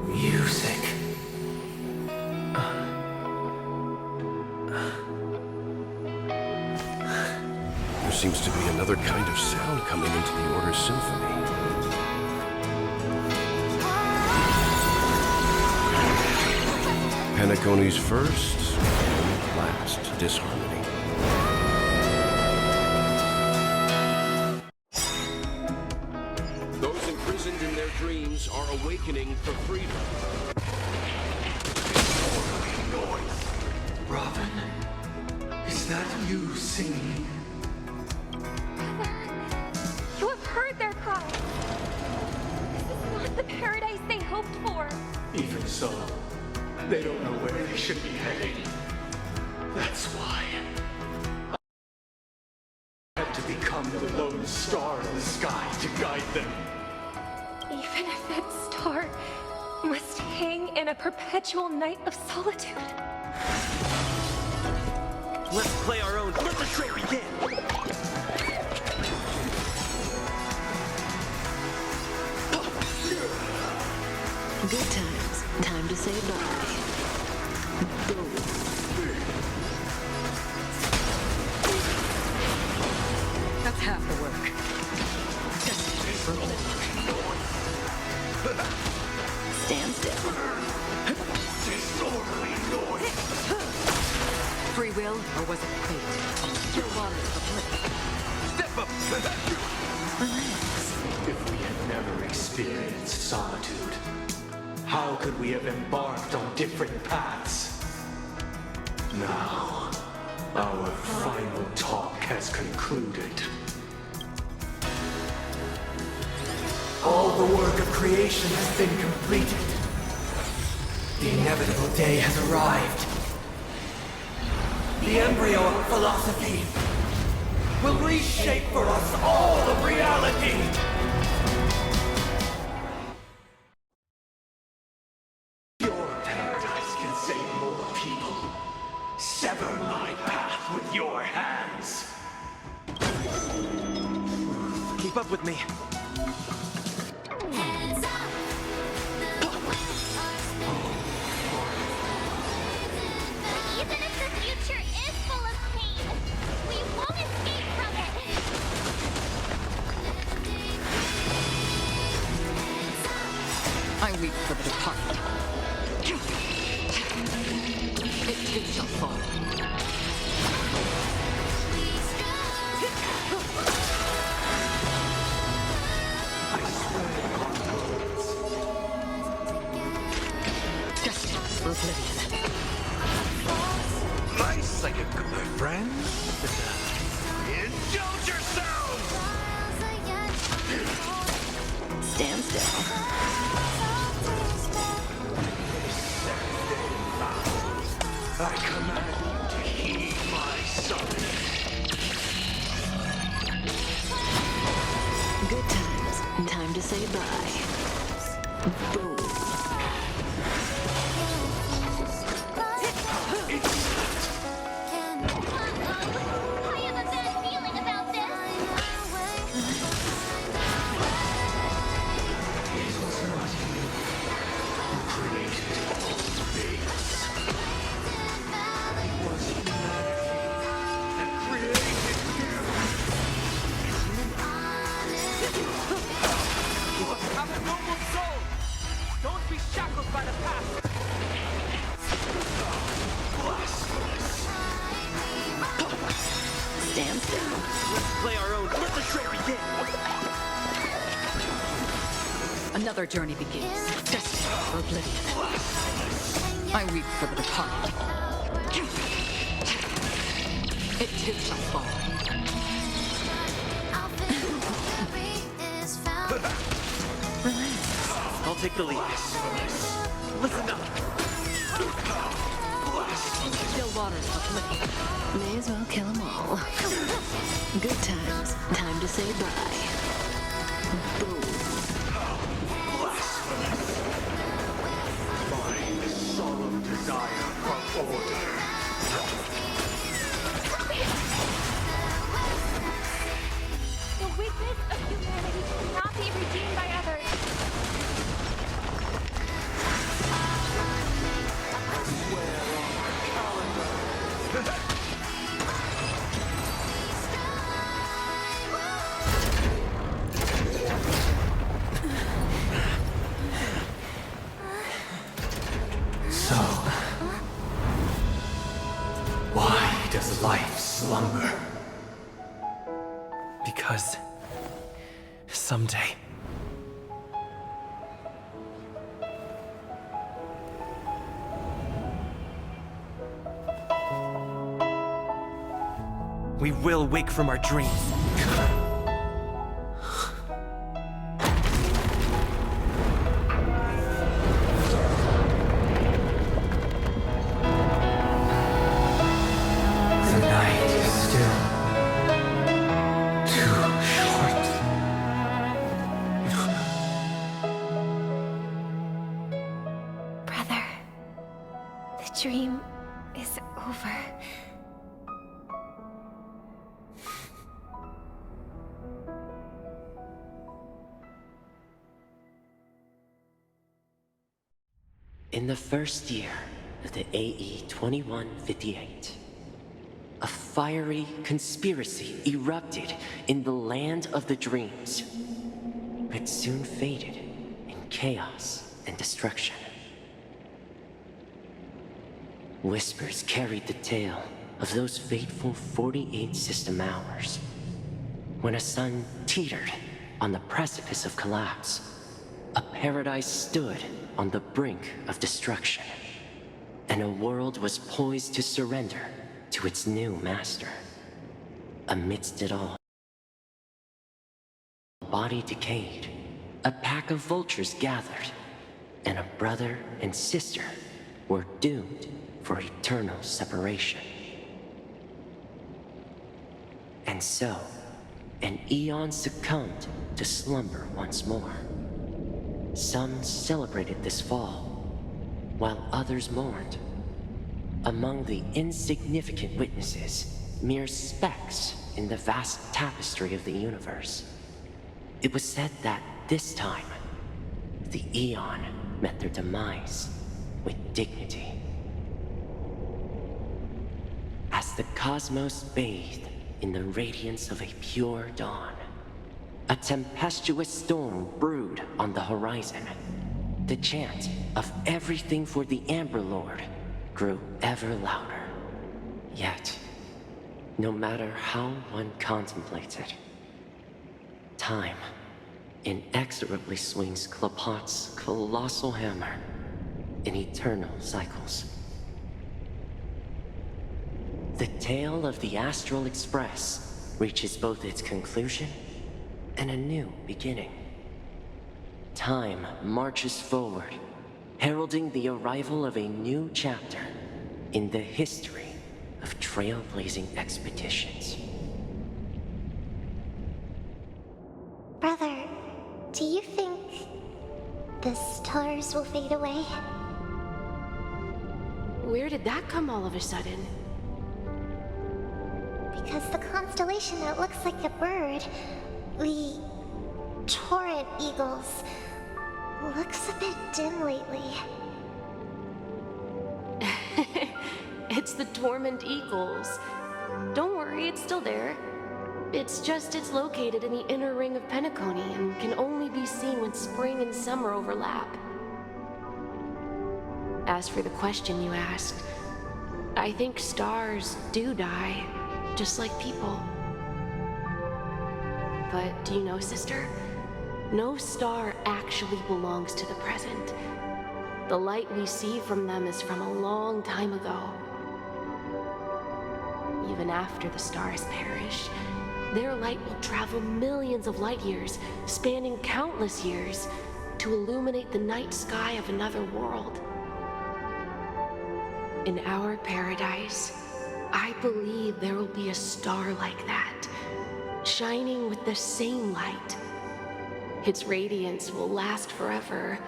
Music.
There seems to be another kind of sound coming into the Order's symphony. Penacony's first and last disharmony.
Those imprisoned in their dreams are awakening for freedom.
Robin, is that you singing?
You have heard their cry. This is not the paradise they hoped for.
Even so, they don't know where they should be heading. That's why I had to become the
in a perpetual night of solitude.
Let's play our own. Let the show begin.
Good times. Time to say bye. Boom.
That's half the work.
Stand still.
Disorderly noise.
Free will, or was it fate? Your water to the flip.
Step up.
Relax.
If we had never experienced solitude, how could we have embarked on different paths? Now, our final talk has concluded. All the work of creation has been completed. The inevitable day has arrived. The embryo of philosophy will reshape for us all of reality. Your paradise can save more people. Sever my path with your hands.
Keep up with me.
Even if the future is full of pain, we won't escape from it.
I weep for the departed. It too shall fall. Destined for oblivion.
Nice, like a good friend. Indulge yourselves!
Stand still.
I command you to heed my summons.
Good times. Time to say bye. Boom.
I have a bad feeling about this.
It was not you who created all things. It was humanity that created you.
Have a noble soul. Don't be shackled by the past.
Blasphemous.
Stand still.
Let's play our own. Let the show begin.
Another journey begins. Destined for oblivion. I weep for the departed. It too shall fall.
Relax.
I'll take the lead. Listen up.
Still waters uplifting.
May as well kill them all. Good times. Time to say bye. Boom.
My solemn desire for order.
The weakness of humanity cannot be redeemed by others.
So, why does life slumber? Because someday
We will wake from our dreams.
the night is still too short.
Brother. dream is over.
In the first year of the AE 2158, a fiery conspiracy erupted in the land of the dreams, but soon faded in chaos and destruction. Whispers carried the tale of those fateful 48 system hours, when a sun teetered on the precipice of collapse. A paradise stood on the brink of destruction, and a world was poised to surrender to its new master. Amidst it all, a body decayed, a pack of vultures gathered, and a brother and sister were doomed for eternal separation. And so, an eon succumbed to slumber once more. Some celebrated this fall, while others mourned. Among the insignificant witnesses, mere specks in the vast tapestry of the universe, it was said that this time, the Eon met their demise with dignity. As the cosmos bathed in the radiance of a pure dawn, a tempestuous storm brewed on the horizon. The chant of everything for the Amber Lord grew ever louder. Yet, no matter how one contemplates it, time inexorably swings Klapot's colossal hammer in eternal cycles. The tale of the Astral Express reaches both its conclusion and a new beginning. Time marches forward, heralding the arrival of a new chapter in the history of trailblazing expeditions.
Brother, do you think the stars will fade away?
Where did that come all of a sudden?
Because the constellation that looks like a bird, the Torrent Eagles, looks a bit dim lately.
It's the Torment Eagles. Don't worry, it's still there. It's just it's located in the inner ring of Penacony and can only be seen when spring and summer overlap. As for the question you asked, I think stars do die, just like people. But do you know, sister? No star actually belongs to the present. The light we see from them is from a long time ago. Even after the stars perish, their light will travel millions of light years, spanning countless years, to illuminate the night sky of another world. In our paradise, I believe there will be a star like that, shining with the same light. Its radiance will last forever,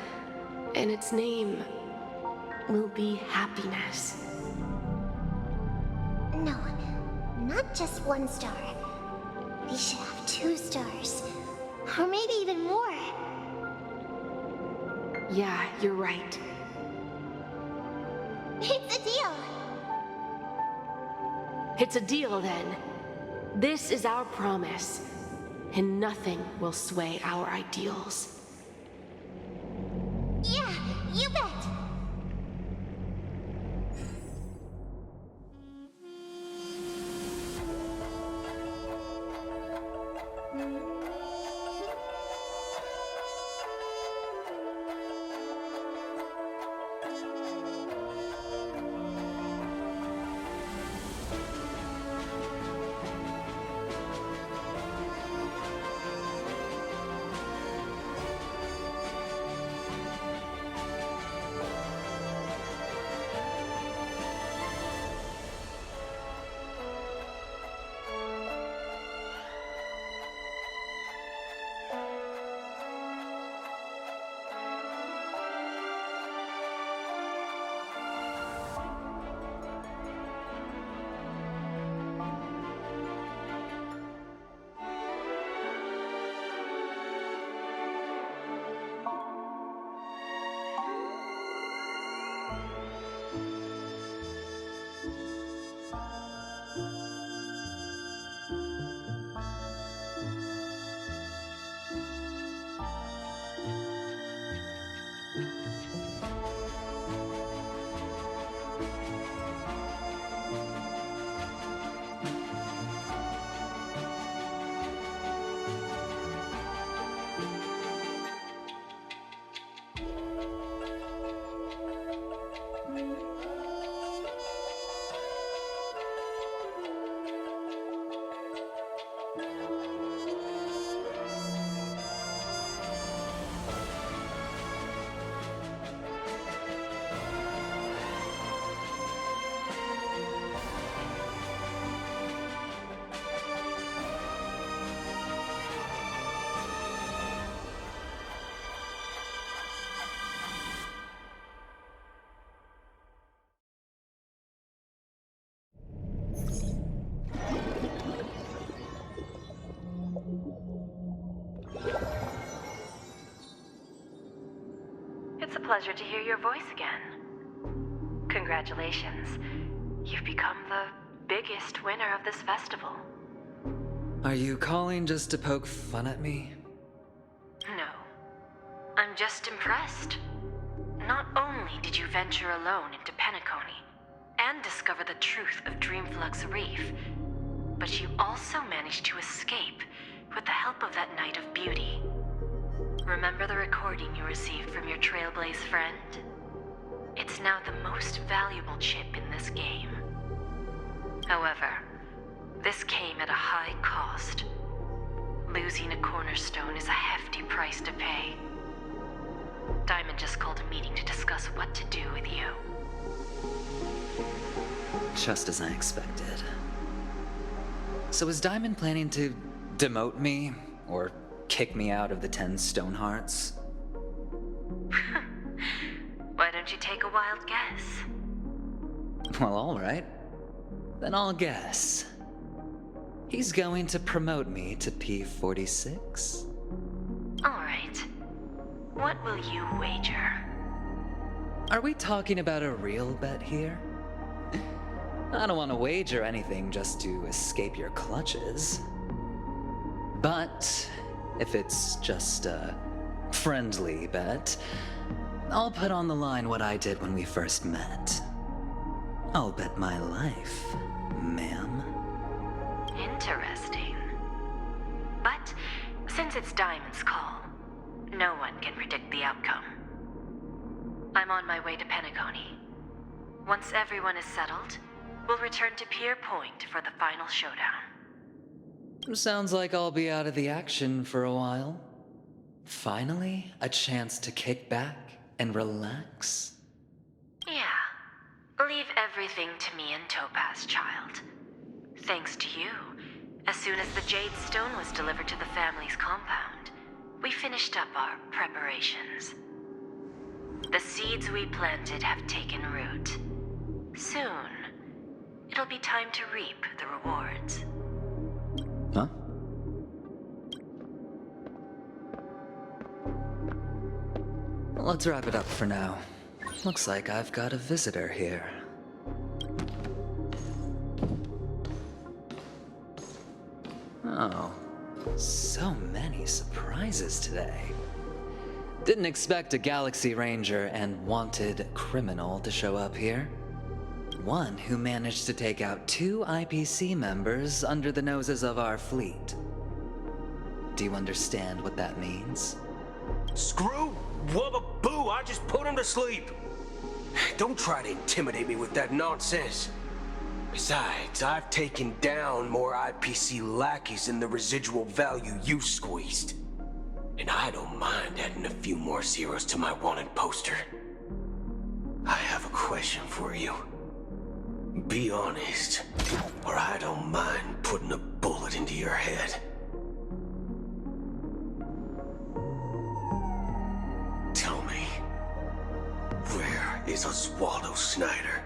and its name will be happiness.
No, not just one star. We should have 2 stars, or maybe even more.
Yeah, you're right.
It's a deal.
It's a deal, then. This is our promise, and nothing will sway our ideals.
Yeah, you bet.
It's a pleasure to hear your voice again. Congratulations. You've become the biggest winner of this festival.
Are you calling just to poke fun at me?
No. I'm just impressed. Not only did you venture alone into Penacony and discover the truth of Dreamflux Reef, but you also managed to escape with the help of that Knight of Beauty. Remember the recording you received from your Trailblaze friend? It's now the most valuable chip in this game. However, this came at a high cost. Losing a cornerstone is a hefty price to pay. Diamond just called a meeting to discuss what to do with you.
Just as I expected. So is Diamond planning to demote me, or kick me out of the 10 Stonehearts?
Why don't you take a wild guess?
Well, alright. Then I'll guess. He's going to promote me to P46?
Alright. What will you wager?
Are we talking about a real bet here? I don't want to wager anything just to escape your clutches. But if it's just a friendly bet, I'll put on the line what I did when we first met. I'll bet my life, ma'am.
Interesting. But since it's Diamond's call, no one can predict the outcome. I'm on my way to Penacony. Once everyone is settled, we'll return to Pier Point for the final showdown.
Sounds like I'll be out of the action for a while. Finally, a chance to kick back and relax.
Yeah. Leave everything to me and Topaz, child. Thanks to you, as soon as the Jade Stone was delivered to the family's compound, we finished up our preparations. The seeds we planted have taken root. Soon, it'll be time to reap the rewards.
Huh? Let's wrap it up for now. Looks like I've got a visitor here. Oh, so many surprises today. Didn't expect a Galaxy Ranger and wanted criminal to show up here. One who managed to take out 2 IPC members under the noses of our fleet. Do you understand what that means?
Screw wubba boo, I just put him to sleep. Don't try to intimidate me with that nonsense. Besides, I've taken down more IPC lackeys than the residual value you squeezed. And I don't mind adding a few more zeros to my wanted poster. I have a question for you. Be honest, or I don't mind putting a bullet into your head. Tell me, where is Oswaldo Snyder?